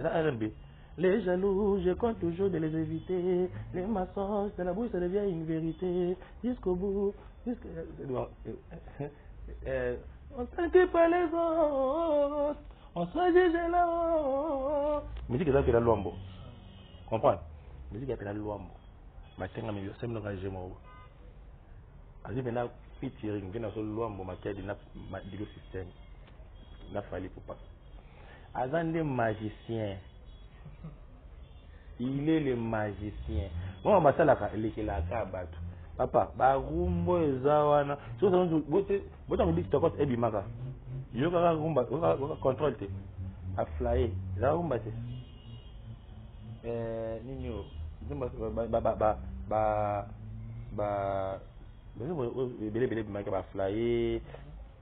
RMB les jaloux je compte toujours de les éviter les mensonges de la bouche ça devient une vérité jusqu'au bout on s'inquiète pas les autres on se juge là musique ça que la luambo comprendre musique appelle la luambo matenga mi yosem no gaje mo azi bena featuring bena so luambo makadi na digo système na fali pour pas azande magicien il est le magicien bon masalaka lekela ka bato papa ba rumbo ezawana so ça boto ngidi tokot ebimaka yo ka rumba ka contrôle te a flyer za rumba te nini zumba bele bimaka ba flyer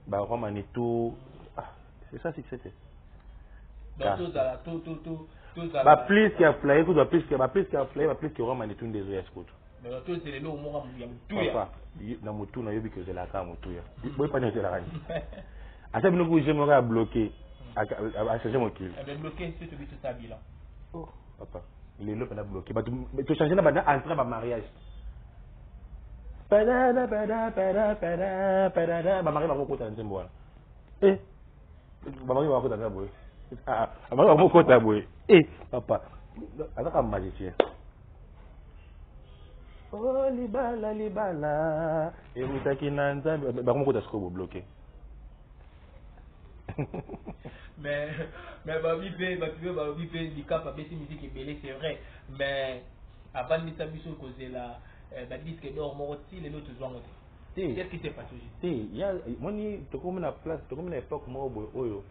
ba romani tout ah c'est ça c'est c'était donc tout ba plus qu'il a flyer tout plus qu'il a flyer ba plus que romani tout des escoute mais tout c'est le mo ya mutuya na mutu na yobi que c'est la ka mutuya boy pas ne la rani asa bino ku je mo ga bloquer a changer mon kill et bloquer c'est tout ça bilan oh papa il est là pour bloquer mais tu changer na ba entrer ba mariage pada ba mariage ba ko ta nzembo wana ba mariage ba ko ta boy ba mariage ba ko ta boy papa azaka magicien oh libala et vous taki na nzambe ba ko ta sko bloquer mais ba vivre du cap avec cette musique belé c'est vrai mais avant de t'amuser causer la disque d'or moroti les autres gens qu'est-ce qui s'est passé il y a moni to comme na place to comme na époque mo oyo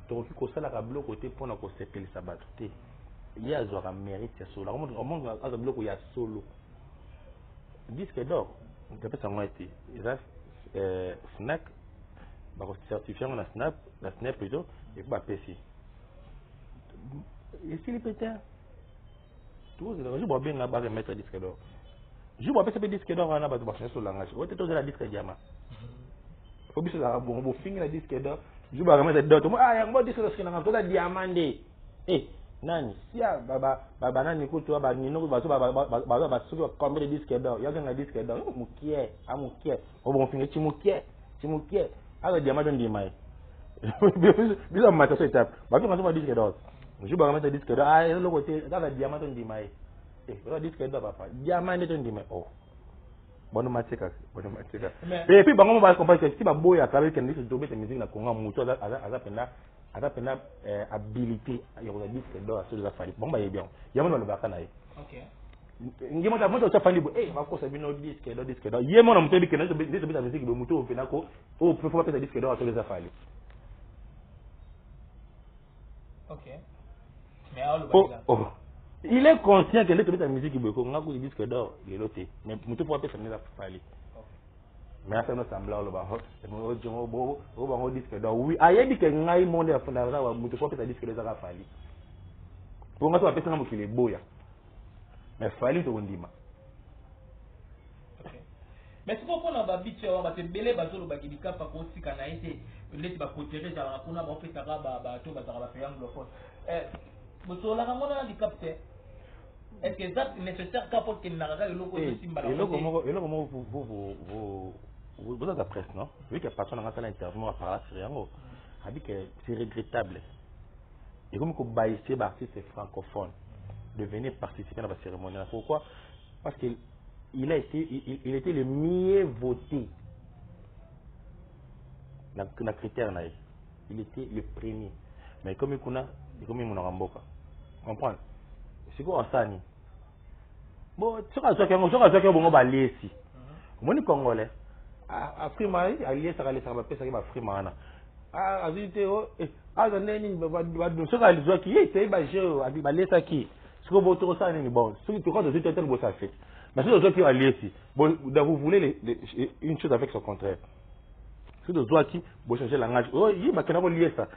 to ko sala ka bloc côté pour na ko sepel sabato té il y a zora mérite solo on monte à bloc il y a solo disque d'or on peut ça moi été Fnac ba ko certifié na Snap plutôt et ba PC et s'il est pété tout je bois bien là ba remettre disque d'or je bois pas ce disque d'or on a ba sur langage on était la disque diamant faut bien ça bon finir la disque d'or je bois remettre d'or tout ah yango disque d'or sina to la diamant de nani sia baba nani ko to ba nino ba so ba so combien de disque d'or ya nga disque d'or mukie amukie o bon finir chimukie alors diamant don dimai bisa mata so étape ba ko so disque d'or je ba remettre disque d'or ah le côté dans diamant don dimai le disque d'or papa diamant don dimai oh bon matika et puis bango ba comprendre que si ba boya avec que ndisi tomber musique na Congo muto aza pena habilité ya ko disque d'or sur les affaires bon ba bien yamo no ba kana OK ngimo ta moto cha fandi bo ba ko sa bino disque d'or yemo na muto bi kena ndisi bi ta musique bo muto pena ko o faut pas pesa disque d'or sur les affaires OK mais alors il est conscient que les musique bo ko ngako disque d'or le loté mais muto faut pas pesa les affaires mais ça nous semble là ba mo jongo bo disque d'or oui ayebi ke ngai monde ya fondation wa muto faut pesa disque les affaires Pour moi, ça va passer dans le boya. Mais il fallait que tu dises. Mais si vous prenez un babi, tu vas te belé bazolo bagibika pa kosi kana ite let ba protéger za kuna ba fait sara ba to ba sara ba fait anglophone. Boso la ramona di capter. Est-ce que c'est nécessaire pour qu'il n'arrête le logo de Simbala? Et là comment vous êtes la presse, non? Vu que personne n'a pas l'interview à parler sur rien, a dit que c'est regrettable. Et comme que Baïsé, artiste francophone, de venir participer à la cérémonie. Pourquoi? Parce qu'il il était le mieux voté dans le critère. Il était le premier. Mais comme il a Ramboka. Comprendre? C'est quoi ça? Bon, tu as dit que mon Congolais, Afrima, allié, ça va laisser un peu ça qui va Afrima. Ah, azité, ah, j'en ai une, ce qu'on a dit, qui est, c'est bajé, à laisser qui. Ce que vous voulez, ça n'est bon. Ce que tu crois, c'est que ça fait. Mais c'est d'autres qui vont aller ici. Bon, vous voulez une chose avec son contraire. C'est d'autres qui vont changer le langage. Oh, il va quand même lier ça.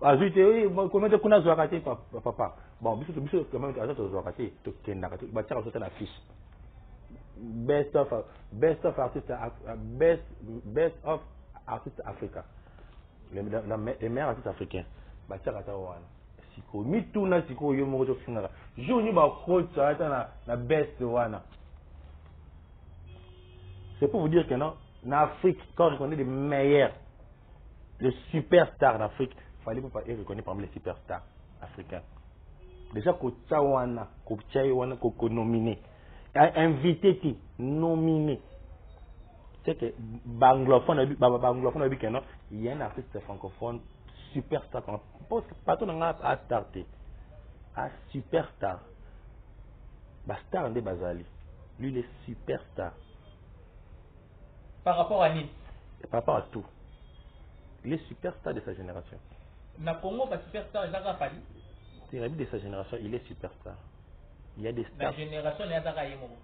Azité, comment tu connais Zouakate, papa? Bon, bisous, quand même, tu as Zouakate, tu connais, tu vas tirer sur la fiche. Best of artist Africa. Les meilleurs artistes africains. Bah, tiens, Siko, mi tout na Siko, yo mo jo finara. Jo ni ba coach ça na best one. C'est pour vous dire que non, en Afrique, quand on reconnaît les meilleurs, les superstars d'Afrique, il fallait pas être reconnu parmi les superstars africains. Déjà, qu'on tchawana, qu'on tchawana, qu'on nominé, invité qui nominé. C'est que Banglophone a dit que non, il y a un artiste francophone superstar. Pas tout le monde a starté. Un superstar. Star de Bazali. Lui, il est superstar. Par rapport à Nîmes. Par rapport à tout. Il est superstar de sa génération. Na Congo, pas superstar, Zaka Fali. De sa génération, il est superstar. Il y a des stars. La génération est Zaka Yemoro.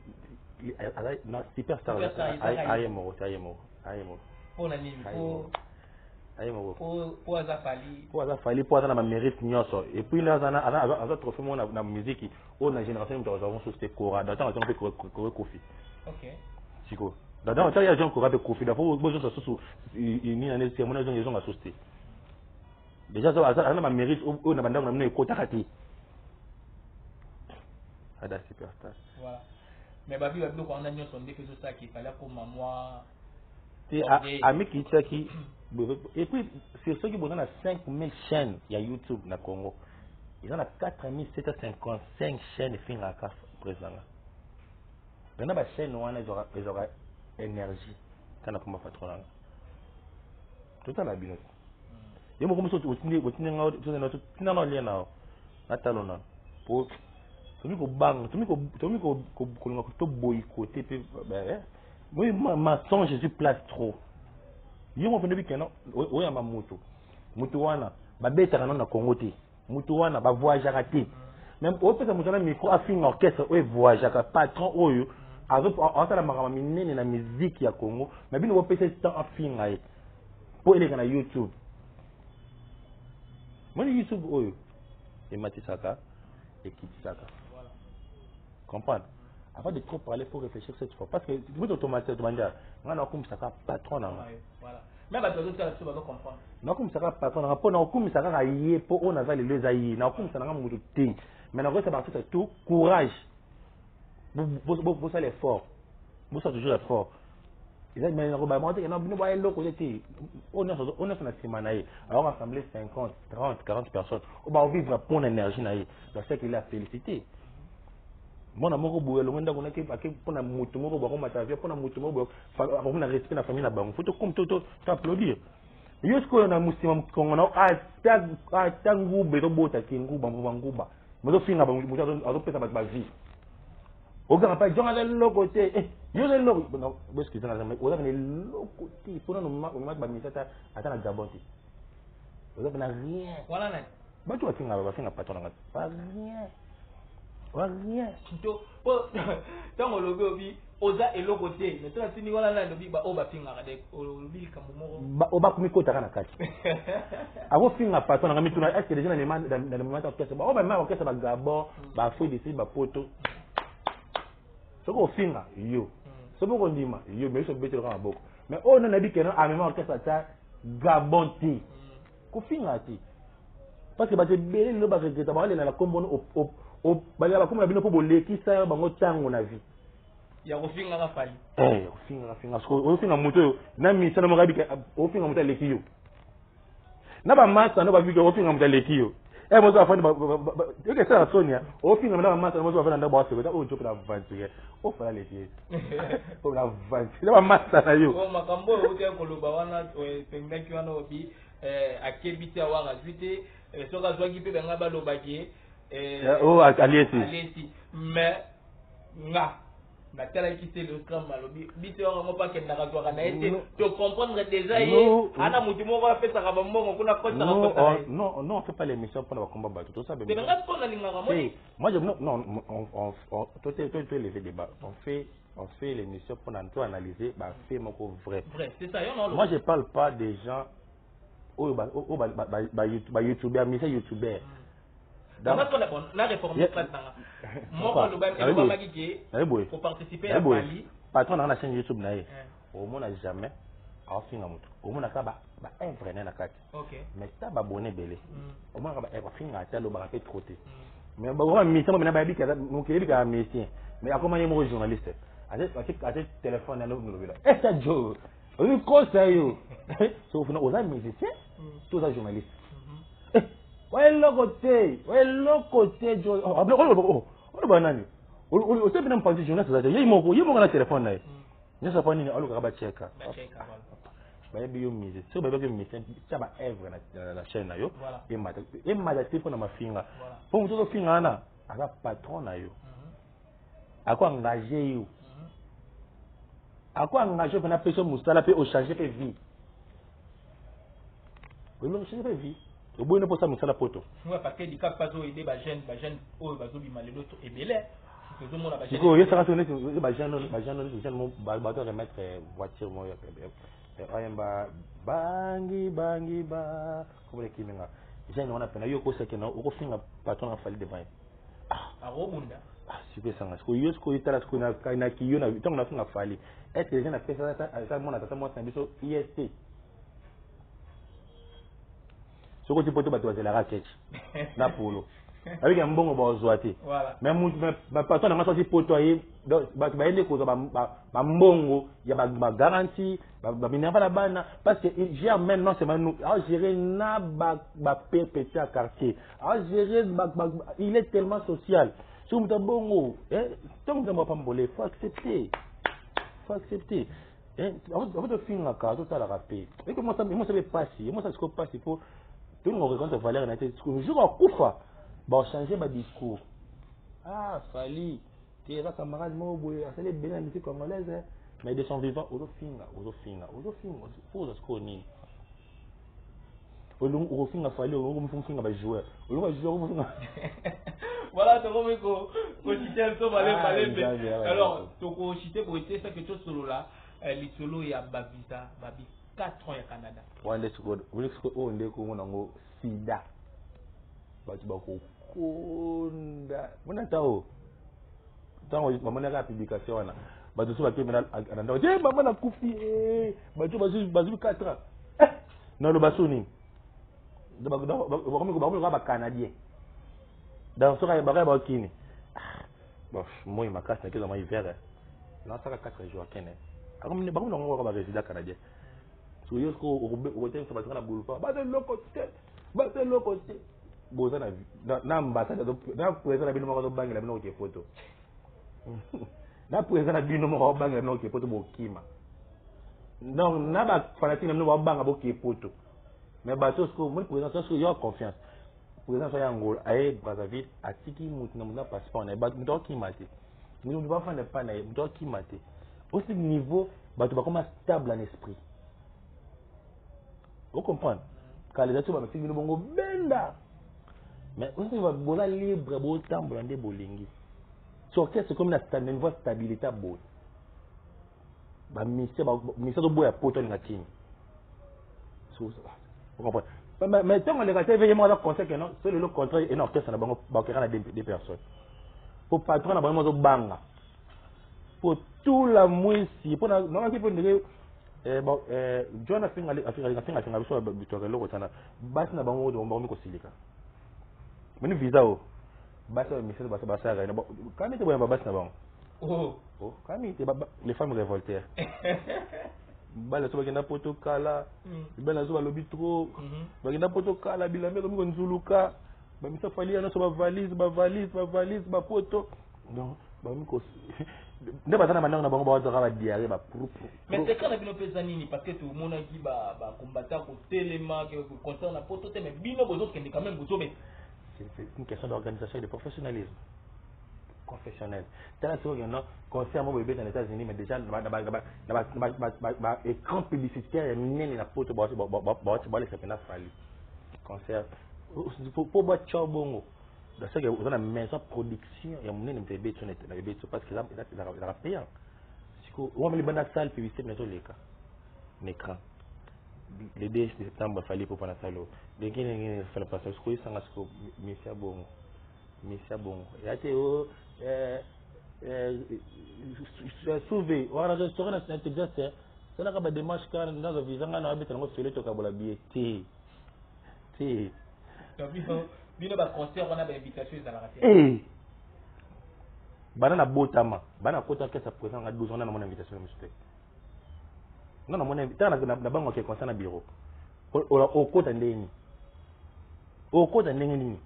Non, superstar. Ayemoro. Pour la Nîmes. Pour Azafali. Pour Azafali, pour Azana mérite nyoso. Et puis là, Azana trophée mon na musique. On a génération nous avons sur ces Cora. Dans temps on fait Kofi. Ok. Siko. Dans temps il y a gens Cora de Kofi. D'abord besoin de sous une année c'est mon agent ils ont associé. Déjà ça Azana mérite on a bandam na ko takati. Ada superstar. Voilà. Mais babi babi ko anda nyoso ndeke zo ça qui fallait comme moi. C'est ami qui et puis c'est ceux qui ont 5000 chaînes il y a YouTube na Congo. Ils ont 4755 chaînes fin à CAF présent. Maintenant la chaîne ils aura énergie quand on a patron. Tout ça la bien. Et moi comme ça tu n'as rien là. Atalona. Pour tu ko bang, tu ko boycotter pe moi ma songe je suis place trop. Yo mo venu que non, o ya ma moto. Moto wana ba beta na Congo te. Moto wana ba voyager raté. Même au peut moto na micro afin orchestre o voyager ka patron oyo avec on ça la makama minene na musique ya Congo, mais bino o peut temps afin ai. Pour aller na YouTube. Moi YouTube oyo et Matisaka et Kitisaka. Voilà. Comprendre. Avant de trop parler, il faut réfléchir cette fois. Parce que vous automatiquement, on a comme ça patron. Voilà. Même à d'autres cas, tu vas comprendre. Non, comme ça patron, on a comme ça aïe pour on avait les aïe. On a comme ça on a monté. Mais on reste parti tout courage. Vous allez fort. Vous êtes toujours fort. Ils ont mais on va monter, on a bien voir l'autre côté. On a sur la semaine alors rassembler 50, 30, 40 personnes. On va vivre pour l'énergie naïe. Donc c'est qu'il a félicité. Mon amour boue le monde on a pour na moto moko ba ko matavia pour na moto moko ba na respect na famille na bango faut comme tout applaudir yo sko na musima kongo na a tangu be to bota kinguba nguba mo to finga ba mo to pesa ba vie o ga pa jonga le lokote yo le loko no parce que ça na o ga le lokote pour na ma ba misata ata na gabonti o ga na rien voilà na ba tu finga patron na pas rien. Rien. Tant on le veut, oza eloko te mais to tini wala na lobi ba oba pinga ka de lobi kambo moko ba oba kumikota kana kati ako finga patron na mituna est-ce que déjà dans le moment orchestre ba oba ma orchestre ba Gabon ba fou d'ici ba poto soko finga yo soko kondima yo mais so betelo kama boko mais on na bi kenan a même orchestre ta Gabon ti ko finga ti parce que ba te belé lo ba regreta ba na la kombono o ba ya ba komona bino po bolekisa bango tango na vie ya kofinga ka fali finga o finga moto na misa na magabi o finga moto lekiyo na ba masa no ba biko o finga moto lekiyo mo zo afande ba ke sa Sonia o finga na ba masa mo zo afande ba se ko o jopo na vanti o fala lekiyo o na vanti na ba masa na yo o makambo o te ko loba wana penga ki wana obi akebiti awanga zite soka zwaki pe benga ba lobaki o alieti mais nga batala qui c'est le scrum malobi bito ngo pa ke ndaka toka na ete to comprendre déjà ye ana mutu moko apesa ka mbongo kuna kota na kota non on fait pas l'émission pour la combat bateau tout ça mais nga pona lingaka moi je non on toi lever débat on fait l'émission pour analyser ba fait moko vrai c'est ça moi je parle pas des gens ba youtubeur mais c'est youtubeur la réforme moi pour participer à Bali patron dans la chaîne YouTube nae au monde jamais a finga mutu au monde ka ba vrai na kati mais ça ba bonné belé au monde ka ba finga ta lo ba fait trotter mais ba wa mission mais na ba bi ka no kele bi ka mission mais accompagner mo journaliste avec téléphone na no bila ça jo on conseille yo so funa aux musiciens tous les journalistes ouais le côté jo oh banani o se bina mpanzi journaliste za yimo na téléphone na ne sa pas ni aluka ba cheka ba yebi yo mise so ba yebi mise ça ba œuvre na chaîne na yo et mata tipo na mafinga pour muto finga na aka patron na yo ako engager yo ako engager na personne musala pe o changer pe vie o no changer pe vie au bout de pour ça nous la poto ouais parce que du cas pas aider ba jeune oh ba zo bi malelo to ebele que tout monde a ba jeune ko yesa ka sonné ba jeune mo ba to remettre voiture mo ayamba bangi ba ko le kimenga jeune on a pena yo ko seke na ko finga patron fali devant robunda super sanga ko yo ko itala ko na ki yo na tango na finga fali est-ce que les gens a fait ça mon atata moi c'est biso IST soko ti poto bato bazela racket na polo avec un mbongo ba ozwati même ba patron na ngaso ti poto yi bato ba yende ko ba mbongo ya ba garantie ba minava la bana parce que gère maintenant c'est nous à gérer na ba petit quartier à gérer il est tellement social si on bongo tant que moi pas mbolé faut accepter en fait finga ka tout à la rapé et que moi ça passer moi ça se passe il faut tout le monde reconnaît valeur na tête un jour à kufa ba changer ba discours fali tu es camarade mo boy à celle bien musique congolaise mais de son vivant ozo finga pour ce qu'on ni ozo finga fali ozo finga ba joueur voilà to comme ko citer to balé alors to ko citer ko était ça que tout solo là li solo ya ba visa ba 4 ans ya Canada wande siko o ndeko ngona ngo sida batu bako konda mona tao tango mamona ka publication wana batu so bakemela ananda je mama na kufi batu bazu 4 ans na lo basuni ba canadien dans ce cas ba kini bon moi ma casse na kiza moi hiver na saka 4 jours kene akomi ne bango ngo ba résident canadien so yo ko o te so ba tana boulevard ba de lokote boza na ambassade na président na bino mo ko bangela bino ke photo na président na bino mo ko bangela bino ke photo bo kima donc na ba fanatique na bino mo banga bo ke photo mais ba to ko mo président so yo confiance président so ya Angola ay Brazzaville atiki mutu na muna passeport na ba muto kimate nous ne pas faire pas na muto kimate au ce niveau ba to ba comme stable en esprit. Vous comprenez? Quand les autres me filment bongo benda. Mais on va bola libre bo tambo ndé bolingi. Sur qu'est-ce comme la stabilité à beau. ba ministère de boya poto linga tini vous comprenez mais tant on les gâté veille moi dans conseil que non c'est le contrat et non orchestre na bango ba kera des personnes pour patron na bango banga pour tout la moisi pour non qui pour dire bon John Afinga biso bitore loko tana basi na bango do bango ko silika mini visa o basi ba ministère basi basi ga na quand tu boya basi na bango oh quand les femmes révoltées bala so bagenda poto kala bala so balobi trop bagenda poto kala bilame comme nzuluka ba misa fali na so ba valise ba poto non ba miko ne ba tana mananga na bango ba za ba diarrhée ba mais c'est quand la bino pesa nini parce que tout le monde qui ba combattant ko téléma que concerne la poto mais bino bozo qui quand même bozo mais c'est une question d'organisation et de professionnalisme confessionnel. T'as sûr que non, concert moi bébé dans les États-Unis mais déjà écran publicitaire mené la photo les championnats fali. Concert pour boire chobongo. Dans ce que on a maison production et mené le bébé sur net bébé parce que là il a payant. Si on met les bandes salle publicité mais les cas. L'écran. Le 2 septembre fallait pour la salle. Les qui ne fait pas ça ce ça parce que monsieur bongo. Monsieur bongo. Il a été sauvé wana restaurant na Saint-Exaster sana ka ba démarche kana ndazo vizanga na abeta ngo fele to ka bola billet ti bino ba concert wana ba invitation za la raté bana na botama bana kota ke sa présent nga 12 ans na mon invitation monsieur non mon invitation na bango ke concert na bureau o kota ndeni nini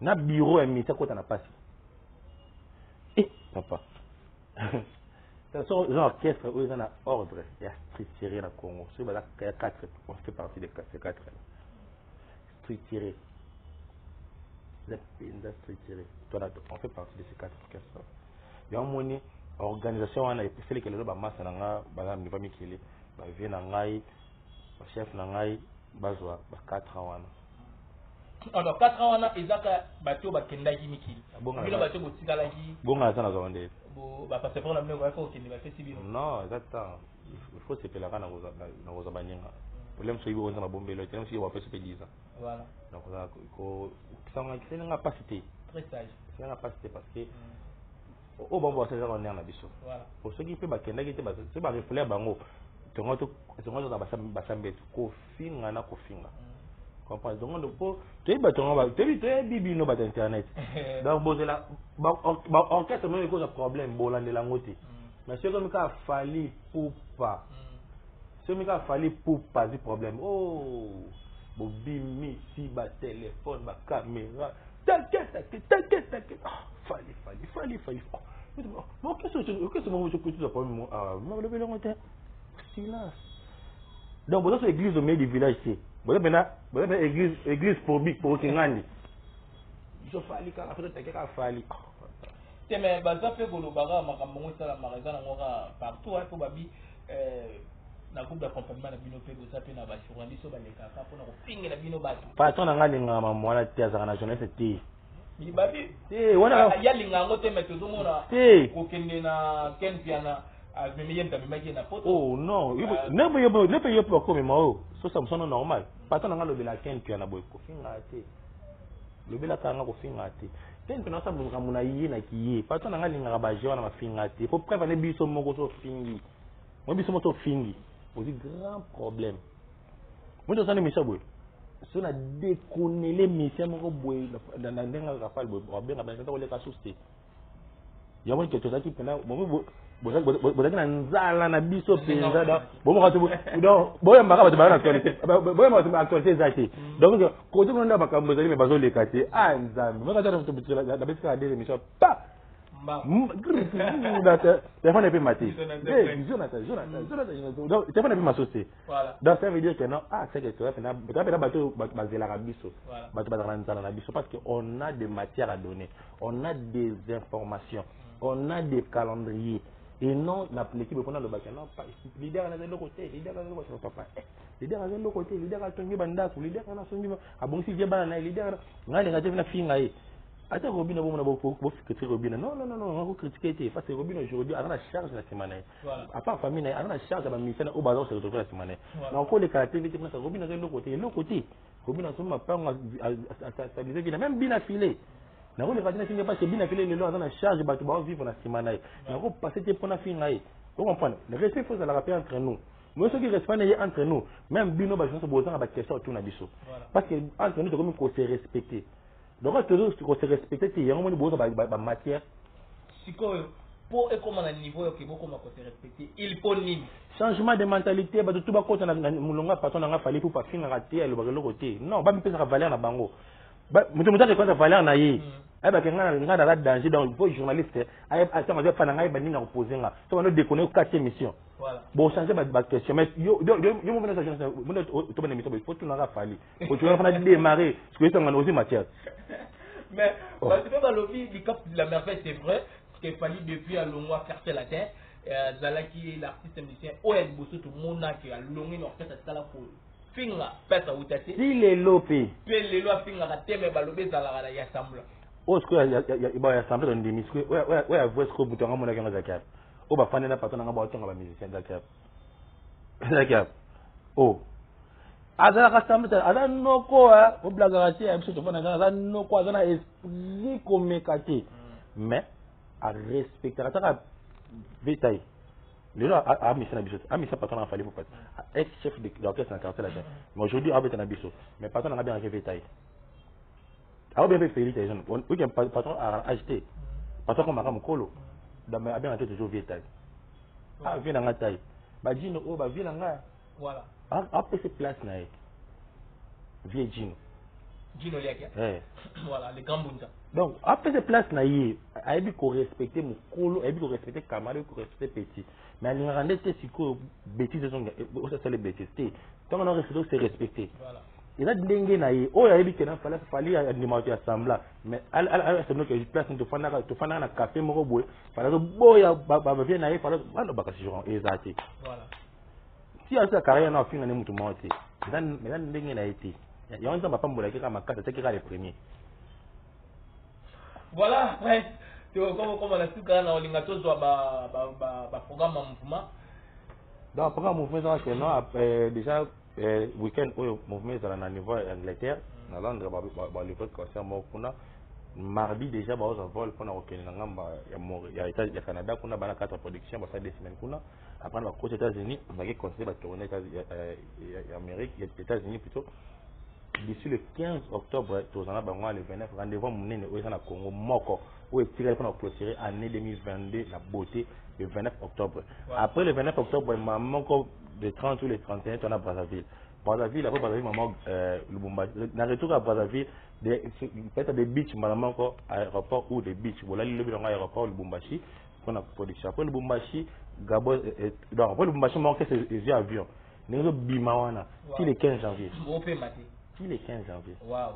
na bureau ya mita kota na pasi papa c'est un orchestre où ils ont un ordre il y a structuré dans Congo il y a 4 on fait partie de ces 4 structuré structuré on fait partie de ces 4 orchestres il y a une organisation on a fait que les gens masse nanga ba niveau mikili ba vie na ngai ba chef na ngai bazwa ba 4 ans wana alors 4 ans wana ezaka bato bakenda ki mikili bino bato botikala ki bonga sana zonde ba passer pour la mne va faut que ni ba fait sibino non exactement il faut se peler na roza baninga problème so ibo na bombelo tellement si on peut se payer 10 ans voilà donc là ko sanga c'est une capacité très sage c'est une capacité parce que au bon c'est ça on est na biso voilà pour ceux qui peut bakenda ki te ba c'est ba refléter bango tongo na basambe ko finga na ko finga comprends donc pour tu es bibi no bat internet donc bon là orchestre même cause problème bolande la ngoti mais c'est comme ça fallait pour pas c'est comme ça fallait pour pas du problème oh bon bimi si ba téléphone ba caméra t'inquiète fallait bon qu'est-ce que moi je peux tout problème moi le ngoti silence donc bon ça c'est l'église au milieu du village ici bon église pour Kingandi je fali ka après te ka fali te mais baza pe golobaga makambo ngosala magasin ngora partout pour babi na groupe d'accompagnement na bino pe boza pe na ba journaliste ba leka ka pona ko pingela bino bato patron na ngalinga mwana te azaka na journaliste te ni babi wana ya linga ngote meto mona ko kende na ken piana oh non ne peut pas comme moi so ça me sonne normal pas tant ngalo bela ken piana boy ko finga te le bela kanga ko finga te ken piana sa bunga muna yi na kiye pas tant ngalinga ba jona ma finga te faut prévenir biso moko so fingi mo biso moto fingi aussi grand problème moi je sens mes boy so na déconner les missions moko boy dans ndenga ka fal boy benga benga to le ka souster ya mo ke to zaki pena mo boza na nzala na biso penza da bomo ka do boya mbaka ba na actualité boya ma actualité zaki donc ko to nda bakambo zali me bazo le kati nzambe mo ka ta to bitila da bisika de émission pa da téléphone est maté donc téléphone est massé voilà donc ça veut dire que non c'est que tu vas faire bateau bazela ka biso bateau bazala nzala na biso parce que on a des matières à donner on a des informations on a des calendriers et non l'équipe pour le bac non pas leader à l'autre côté leader à l'autre côté papa leader à l'autre côté leader à tongi banda leader à songi abongi je bana leader ngale ngate na finga Attends, Robin, vous critiquer Robin. Non, vous critiquez. Parce que Robin, aujourd'hui, elle a la charge de la semaine. À part famille, elle a la charge de la mission au bazar, se retrouver la semaine. Mais encore les caractéristiques, Robin, de l'autre côté. Robin, en ce moment, à stabiliser, il a même bien affilé. N'a pas les parce que bien affilé, les gens ont la charge de vivre la semaine. N'a pas passé pour la fin. Vous comprenez? Le respect, il faut se la rappeler entre nous. Moi, ceux qui respectent entre nous, même Bino, je pense que vous avez question autour de nous. Parce que entre nous, il faut se respecter. Donc, quand se respecter, il y a un moment de matière. Si pour et comment à niveau que beaucoup se respecter, il faut ni changement de mentalité, bah tout bas côté na mulonga patron na fali pour pas finir rater le bagalo côté. Non, ba mi pesa valeur na bango. Ba mutu mutu ko valeur na yi. Ay ba kenga nga na danger donc il faut journaliste ay attends va pas na ba ni na opposer nga. To on déconner 4 émissions. Voilà. Bon changer ba question mais yo mo venir ça mo to ban émission il faut tout na fali. Faut tu vas démarrer parce que ça on aussi matière. Mais parce que dans le vie du cap de la merveille c'est vrai qu'il fallait depuis à Longwa quartier latin Zalaki l'artiste musicien Oel Bosso tout monde qui a longé l'orchestre sala pour finga pesa utati si les lopé puis les lois finga teme balobé zala ya sambla o ce que ya sambla dans des misques ouais avouer ce que bouton mon nga zakap o ba fane na patona nga ba tonga ba musicien zakap oh azala kasambla azala noko o blaga rati a biso to fana azala noko azala esprit komekate mais à respecter la vétaille. Les gens a mis ça à Bissot. A mis ça patron en fallait pour faire. Ex-chef de l'orchestre en quartier là. Mais aujourd'hui, a mis ça à Bissot. Mais patron a bien fait vétaille. A bien fait Félix les jeunes. Oui, patron a acheté. Patron comme Maram Kolo. Dans a bien fait toujours vétaille. Ah, vient dans la taille. Bah Gino, oh bah vient dans la. Voilà. Après cette place là. Vieux Gino. Gino Liakia. Voilà, les grands bunda. Donc, après cette place, il faut respecter mon colo, il faut respecter camarade, il faut respecter petit. Mais il y a des bêtises, c'est les bêtises. Tant qu'on a respecté, c'est respecter. Il y a des gens qui ont dit qu'il fallait alimenter l'assemblée. Mais à la place, il place de faire un café, il fallait que si à sa carrière, on a fini, on a tout monté. Mais là, il y a été. Il y a un temps, papa m'a dit que c'est les premiers. Voilà, ouais. Comme on a su quand on a tous programme en mouvement. Dans le programme mouvement, c'est déjà week-end où le mouvement est à niveau Angleterre. Dans Londres, le fait que c'est un mardi déjà, on a vol pour il y a Canada, on a 4 productions, ça 2 semaines. Après, on va aux États-Unis, on va continuer à tourner Amérique, États-Unis plutôt. D'ici le 15 octobre, le 29, rendez-vous au Congo, Moko, où est tiré pour clôturer l'année 2022, la beauté, le 29 octobre. Ouais. Après le 29 octobre, Moko, le 30 ou le 31, on a Brazzaville. Brazzaville, après Brazzaville, maman, Lubumbashi. Dans le retour à Brazzaville, peut-être des beaches, maman, aéroport ou des beaches. Voilà, le aéroport, Lubumbashi, pour la production. Après Lubumbashi, Gabo, donc après Lubumbashi, on manque ses avions. Nous avons Bimawana, si le 15 janvier. Le 15 janvier. Waouh.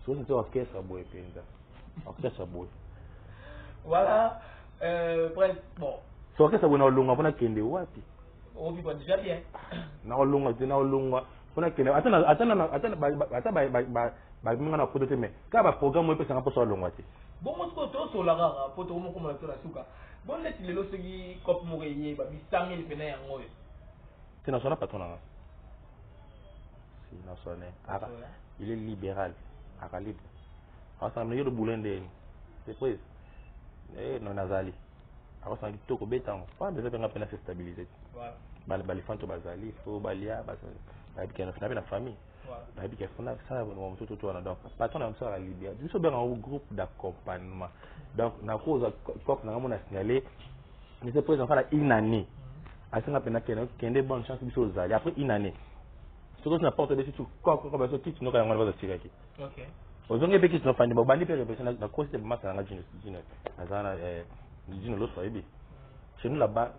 C'est orchestre boy orchestre boy. Voilà. Bon. C'est orchestre boy na longa pona kende wapi? On vit déjà bien. Na longa pona kende. Attends ba minga na pote mais ka ba programme pe sanga poso longa ti. Bon mo to so la rara poto mo ko mo to la suka. Bon let le lo segi cop mo ye ba bi sangel pena yango. C'est na sona patron na. Il est libéral, à libre. Ensemble, il y a le boulot de c'est non nazali. Alors, ça dit tout béton. Pas besoin de faire se stabiliser. Voilà. Balifant au bazali, faut balia, la famille. Voilà. Ça, donc, patron a ça à libéral. Nous sommes un groupe d'accompagnement. Donc, la cause, comme on a signalé, nous sommes présents une année. À ce qu'on a qu'il y a des bonnes chances de choses. Après une année. Ce que n'importe quoi, tout quoi, qui nous a envoyé tirer ici. Ok. Aux gens qui sont fans de Bobani, les personnes la cause de masse à la Dino l'autre fois. Chez nous là-bas,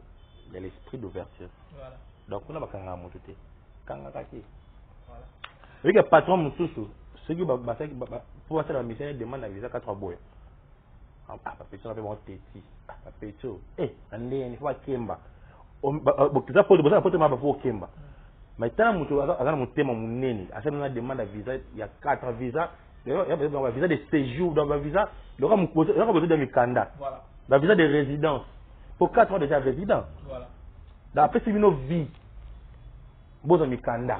il y a l'esprit d'ouverture. Voilà. Donc on a pas qu'un mot tout est. Voilà. Avec le patron Moussoussou, ceux qui pour passer la mission demande la visa 4 boys. Ah, pas petit, on a fait mon téti. Ah, pas petit. Il faut pas Kemba. Tu as posé ma pour Kemba. Mais tant que tu as un thème à mon nez, à ce moment-là, demande un visa, il y a 4 visas, Il y a un visa de séjour, dans un visa, il y aura besoin de Mikanda. Voilà. Un visa de résidence. Pour 4 ans déjà résident. Voilà. Après, c'est une vie. Bon Mikanda.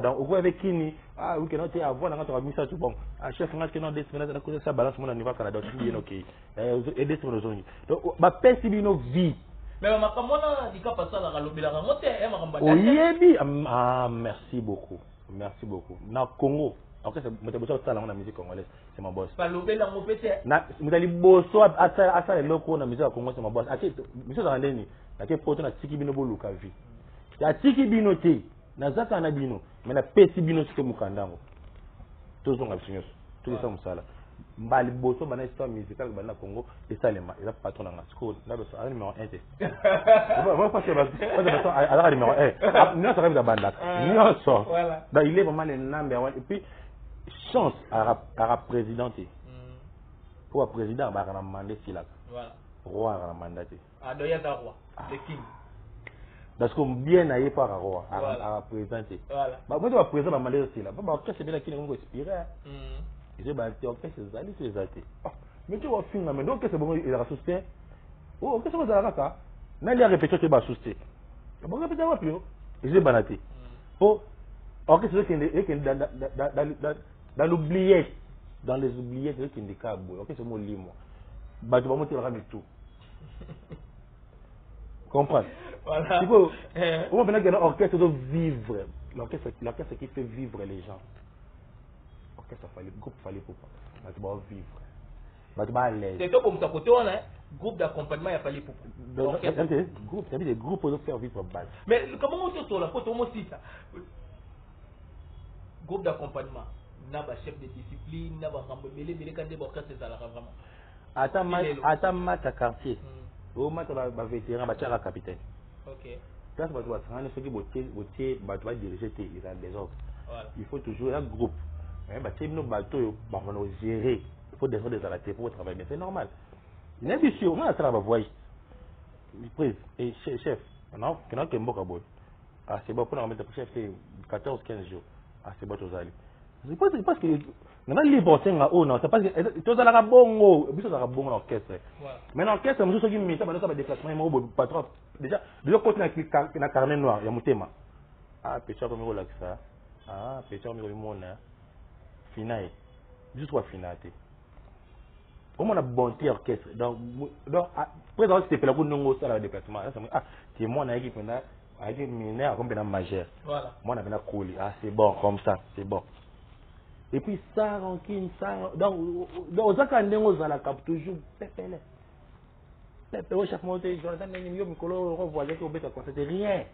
Donc, vous avez qui ni ah oui que non tu avoir dans notre mission tout bon. Ah chef on a que non des semaines dans cause ça balance mon niveau Canada c'est bien OK. Et des semaines zone. Donc ba pesi bino vie. Mais ma kamona dika passa la galobela ngote e makamba. Oyebi ah merci beaucoup. Na Congo. En fait c'est moi ça la musique congolaise, c'est mon boss. Ba lobela ngo pete. Na mutali boso asa le loko na musique congolaise c'est mon boss. Ati monsieur za ndeni. Na ke poto na tiki bino boluka vie. Ya tiki bino te nazaka na bino mais na pesi bino sike mukandango tous on absinios tous ça musala mbali boso bana histoire musicale bana Congo et ça les il a patron na school na beso a numéro 1 te moi pas que beso à numéro 1 non ça rêve de banda non ça donc il est vraiment le number 1 et puis chance à présidenter pour président ba na mandat sila voilà roi na mandat ah doya da roi le king. Parce que bien aillé par roi à présenter. Voilà. Bah moi je vais présenter ma manière aussi là. Bah orchestre c'est bien qui nous inspire. Et je bah orchestre c'est allé c'est zaté. Mais tu vois film mais donc c'est bon il a soutien. Oh orchestre ça là ça. N'a les répétitions que bah soutien. Bon répéter pas plus. Et je banaté. Oh orchestre qui est dans l'oubliette dans les oubliettes qui est câble. Orchestre c'est mon lit moi. Bah tu vas monter le tout. Comprendre. Voilà. Il faut on va bien orchestre de vivre. L'orchestre qui fait vivre les gens. Orchestre fallait groupe fallait pourquoi. Bah tu vas vivre. Bah tu vas à l'aise. C'est toi comme ça côté on groupe d'accompagnement il fallait pourquoi. Groupe, c'est des groupes pour faire vivre base. Mais comment on se tourne là côté on aussi ça. Groupe d'accompagnement, n'a pas chef de discipline, n'a pas rambelé quand des orchestres ça là vraiment. Attends match à quartier. Au match ba vétéran ba tchara capitaine. OK. Place ba doit prendre ceux qui botter ba doit diriger ils ont des ordres. Voilà. Il faut toujours un groupe. Hein ba tchim no bateau ba on gérer. Il faut des arrêter pour travailler mais c'est normal. N'est bien sûr on a ça va voyer. Prise et chef. Non, que mboka bon. Ah c'est bon pour nous mettre chef 14-15 jours. Ah c'est bon aux allez. C'est parce que maintenant les bossins à haut non c'est parce que tout ça là bongo biso ça bongo l'orchestre mais l'orchestre monsieur soki mita ba ça déplacement il m'a patron déjà côté na carnet noir ya mutema ah pecha comme relax ça ah pecha comme mona finale juste quoi finalité comme on a bonté orchestre donc présent c'était fait la pour nous ça le déplacement ah c'est moi na équipe na avec mineur comme ben majeur voilà moi na ben cool ah c'est bon comme ça c'est bon. Et puis ça rancune ça donc ça quand on a la cap toujours pépele au chaque monté Jonathan Menyo Mikolo revoyait que au bête quoi c'était rien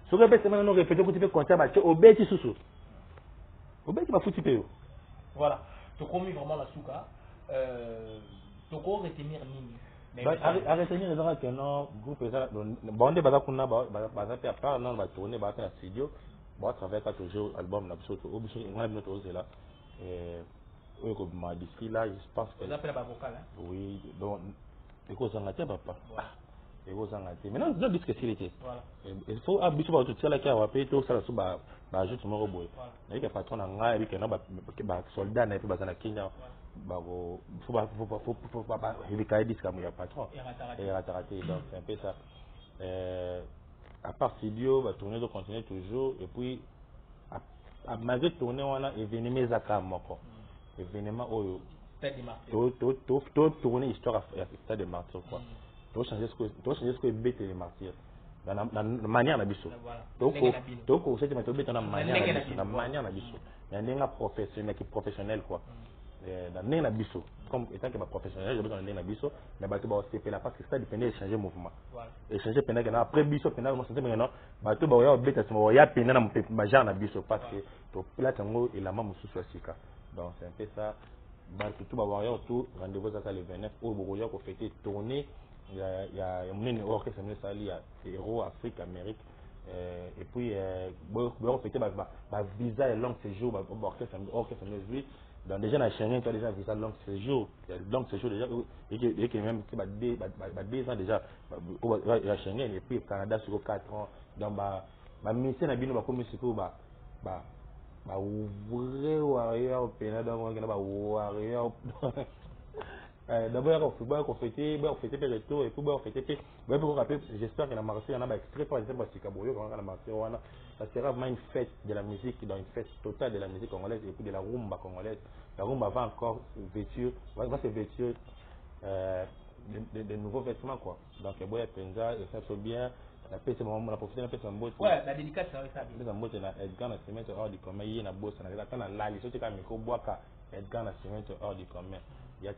ce que bête maintenant répéter que tu peux compter bah au bête sous au bête va foutre peu voilà tu commis vraiment la souka tu co retenir nini à retenir les gens que non groupe ça bon des baza kuna baza à part non va tourner va faire studio va travailler toujours album na biso au biso on a notre ose là oui, comme m'a dit là, je pense que. Vous appelez la vocale, hein? Oui, donc, et quoi ça n'a pas papa. Et quoi ça n'a pas. Maintenant, je dis que c'est l'été. Voilà. Il faut habituer à tout ça là qui a payé tout ça là sous bas juste mon robot. Il y a patron en gars et puis non bah soldat n'a pas besoin de Kenya. Bah faut pas il caille disque comme il y a patron. Et raté donc c'est un peu ça. À part studio, va tourner de continuer toujours et puis malgré tourner on a événement zaka moko événement oyo to tourner histoire à stade de martyr quoi to changer ce que bête les martyrs dans la manière na biso to c'est mais to bête na manière na biso mais nenga professionnel quoi dans nenga biso comme étant que professionnel je besoin nenga biso mais ba to ba c'est là parce que ça dépend de changer mouvement et changer pendant que après biso pendant moi sentir maintenant ba to ba ya bête c'est moi ya pendant na majeur na biso parce que to là tango et la maman sous sika donc c'est un peu ça ba tout ba voir tout rendez-vous ça le 29 au Bogoya pour fêter tourner il y a une orchestre ça il y a Héros Afrique Amérique et puis bon fêter ba visa et long séjour ba orchestre lui dans déjà na Schengen tu as déjà visa long séjour déjà et que même qui ba 2 ans déjà à Schengen et puis Canada sur 4 ans donc ba mission na bino ba comme c'est ba vrai warrior pena donc on a warrior d'abord on fêter le retour et puis on fêter j'espère que la Marseille en a extrait par exemple parce que Kaboyo quand la Marseille ça sera vraiment une fête de la musique, dans une fête totale de la musique congolaise et puis de la rumba congolaise. La rumba va encore vêtir se vêtir de nouveaux vêtements quoi. Donc boya penza et ça se bien la paix c'est moment la profiter la paix c'est mbote. Ouais, la dédicace ça ça. Les mbote na Edgar na se mettre hors du commun y na boss na la la les autres comme ko boaka Edgar na se mettre hors du commun. Il y a de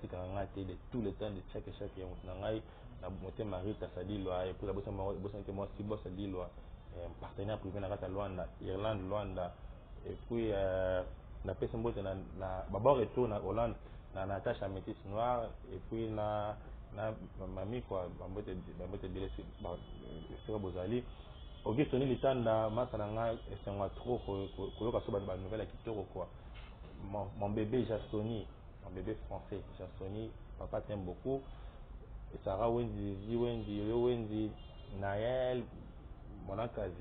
tout le temps de chaque ngai na moté Marie Tassadi loi et puis la bossa que moi si bossa dit loi partenaire privé na kata Luanda Irlande Luanda et puis na pesa mbote na baba retour na Hollande na Natacha Métis Noire et puis na mami quoi mbote blessé sur Bozali Auguste ni litanda masana nga esengwa trop ko yoka so ba nouvelle kitoko quoi mon bébé Jastoni un bébé français, Jassoni, papa t'aime beaucoup. Et Sarah Wendy, Naël, Monakazi.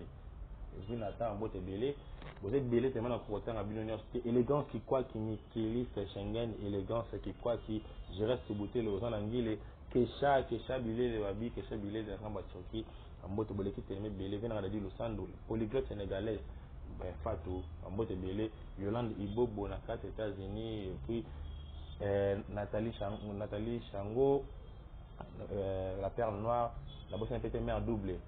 Et puis Nathan, Mbote Belé. Vous êtes belé tellement pour autant à Billonnière. Élégance qui quoi qui liste Schengen, élégance qui quoi qui je reste bouté le Ozan Anguille, Kesha Bilé, le Wabi, Kesha Bilé, de Ramba Turki, Mbote Belé qui t'aimait Belé, Vénard a dit le Sando, polyglotte sénégalaise, Fatou, Mbote Belé, Yolande Ibo, Bonacat, États-Unis, et puis Nathalie Chango, la perle noire, la bosse peut-être mère doublée.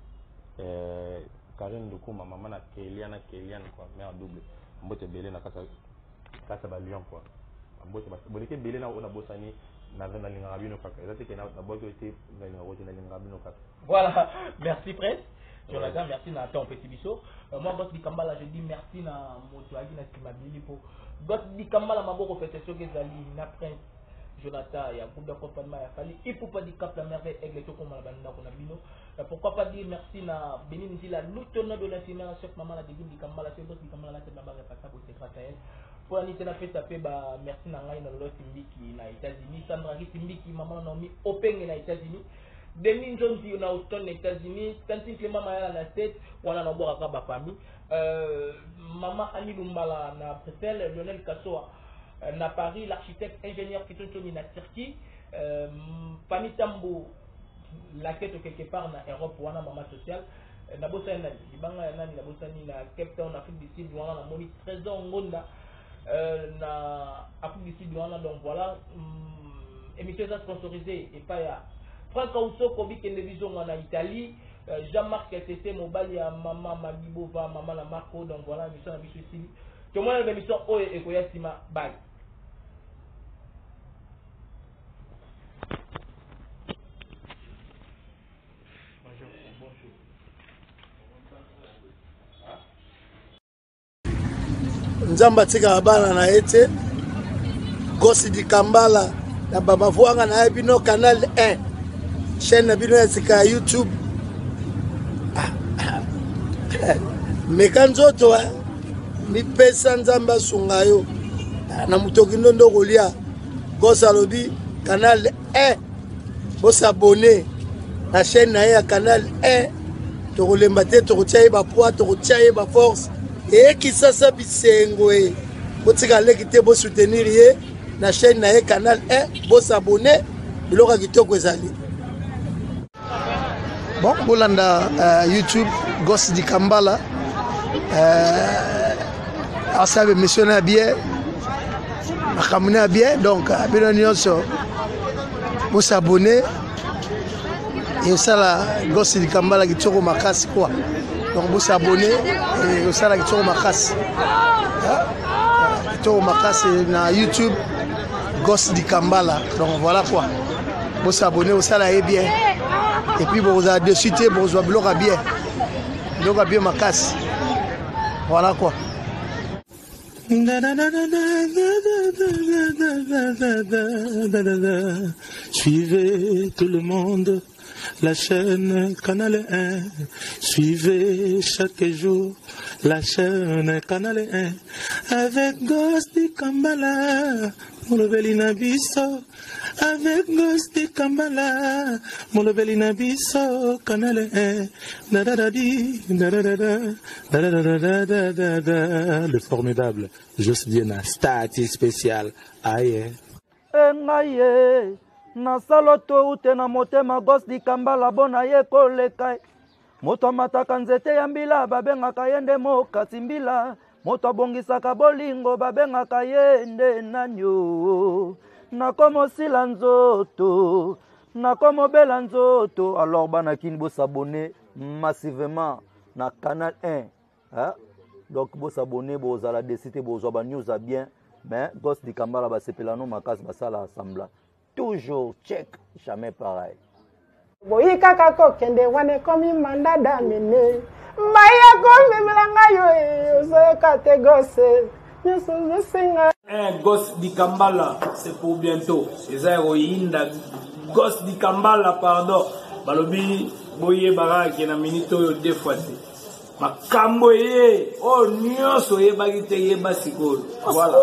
Karine Doukouma, maman na Kélian quoi, mère doublée. Mbote belé na kasa ba Lyon quoi. Mbote ba boleke belé na ona bossani na venda linga bino kaka. C'est que na boto été na linga bino kaka. Voilà, merci Prince. Jonathan, merci na ton petit biseau. Moi Goss di Kambala je dis merci na moto aki na Kimabili pour Goss di Kambala maboko fete soke zali na Prince Jonathan ya groupe d'accompagnement ya Fali il faut pas dire Cap la merveille aigle to comme la banda ko na bino. Pourquoi pas dire merci na Benin Zila l'automne de l'insémination maman la di Kambala c'est Goss di Kambala c'est baba ya pata ko c'est grâce à elle. Pour la nité na fait taper ba merci na ngai na lo Simbiki na États-Unis Sandra Simbiki maman na mi open na États-Unis. Denis Johnson na Houston États-Unis, Tantine Clément Maya na tête, on a n'abord à ba famille. Maman Annie Lumbala na Bruxelles, Lionel Kassoa na Paris, l'architecte ingénieur Kitotoni na Turquie, Fanny Tambo la quête quelque part na Europe wana maman sociale, na bossa na libanga nani na bossa ni na Cape Town Afrique du Sud wana na moni trésor ngonda na Afrique du Sud wana donc voilà émission sponsorisée et pas ya Franck Ausso Kobi Télévision en Italie, Jean-Marc TT Mobali à Maman Magibova, Maman la Marco, donc voilà, mission à Bichou Sili. Tout le monde a l'émission Oe et Koyasima, bye. Nzamba tika bana na ete Goss di Kambala na baba vuanga na bino canal 1 chaîne na bino ya YouTube mekanzoto mi pesa nzamba sungayo na mutoki ndondo kolia Goss alobi canal 1 bo s'abonner na chaîne na ya canal 1 to kolemba te to kotia ba poids to kotia ba force et qui ça bisengo e botika leki te bo soutenir ye na chaîne na canal 1 bo s'abonner biloka kitoko ezali. Bon, Bolanda YouTube, Goss di Kambala. Ça veut missionner bien, à bien. Donc, vous s'abonner. Et ça, la Goss di Kambala qui tire au macas quoi. Donc, vous s'abonner. Et ça, la qui tire au macas. Qui tire au macas na YouTube, Goss di Kambala. Donc, voilà quoi. Vous s'abonner, vous ça, là, bien. Et puis vous avez de suite, vous avez bien ma casse. Voilà quoi. Suivez tout le monde, la chaîne Canal 1. Suivez chaque jour la chaîne Canal 1 avec Ghost Kambala, Molobeli Nabiso, avec Ghost Kambala, Molobeli Nabiso, Canal 1, le formidable Just Diena, statut spécial, aïe. Engaye, na saloto ute na motema Ghost Kambala bona ye koleka. Moto mataka nzete ya mbila babengaka yende mokati mbila. Moto abongisaka bolingo babengaka yende nanyo. Nakomo sila nzoto, nakomo bela nzoto. Alors banakini bo s'abonner massivement na Canal 1. Hein? Donc bo s'abonner bo zala décider bo zo ba news a bien. Mais Ghost Kambala ba sepelano makas basala assembla. Toujours check, jamais pareil. Boyi kaka kokende wane komi mandada mene. Maya komi milanga yo ose kategose. Nyoso singa. Ghost Kambala, c'est pour bientôt. Les héroïnes Ghost Kambala, pardon. Balobi boye baraki na minito yo deux fois. Makambo ye, oh nyonso ye bagite ye basikolo. Voilà.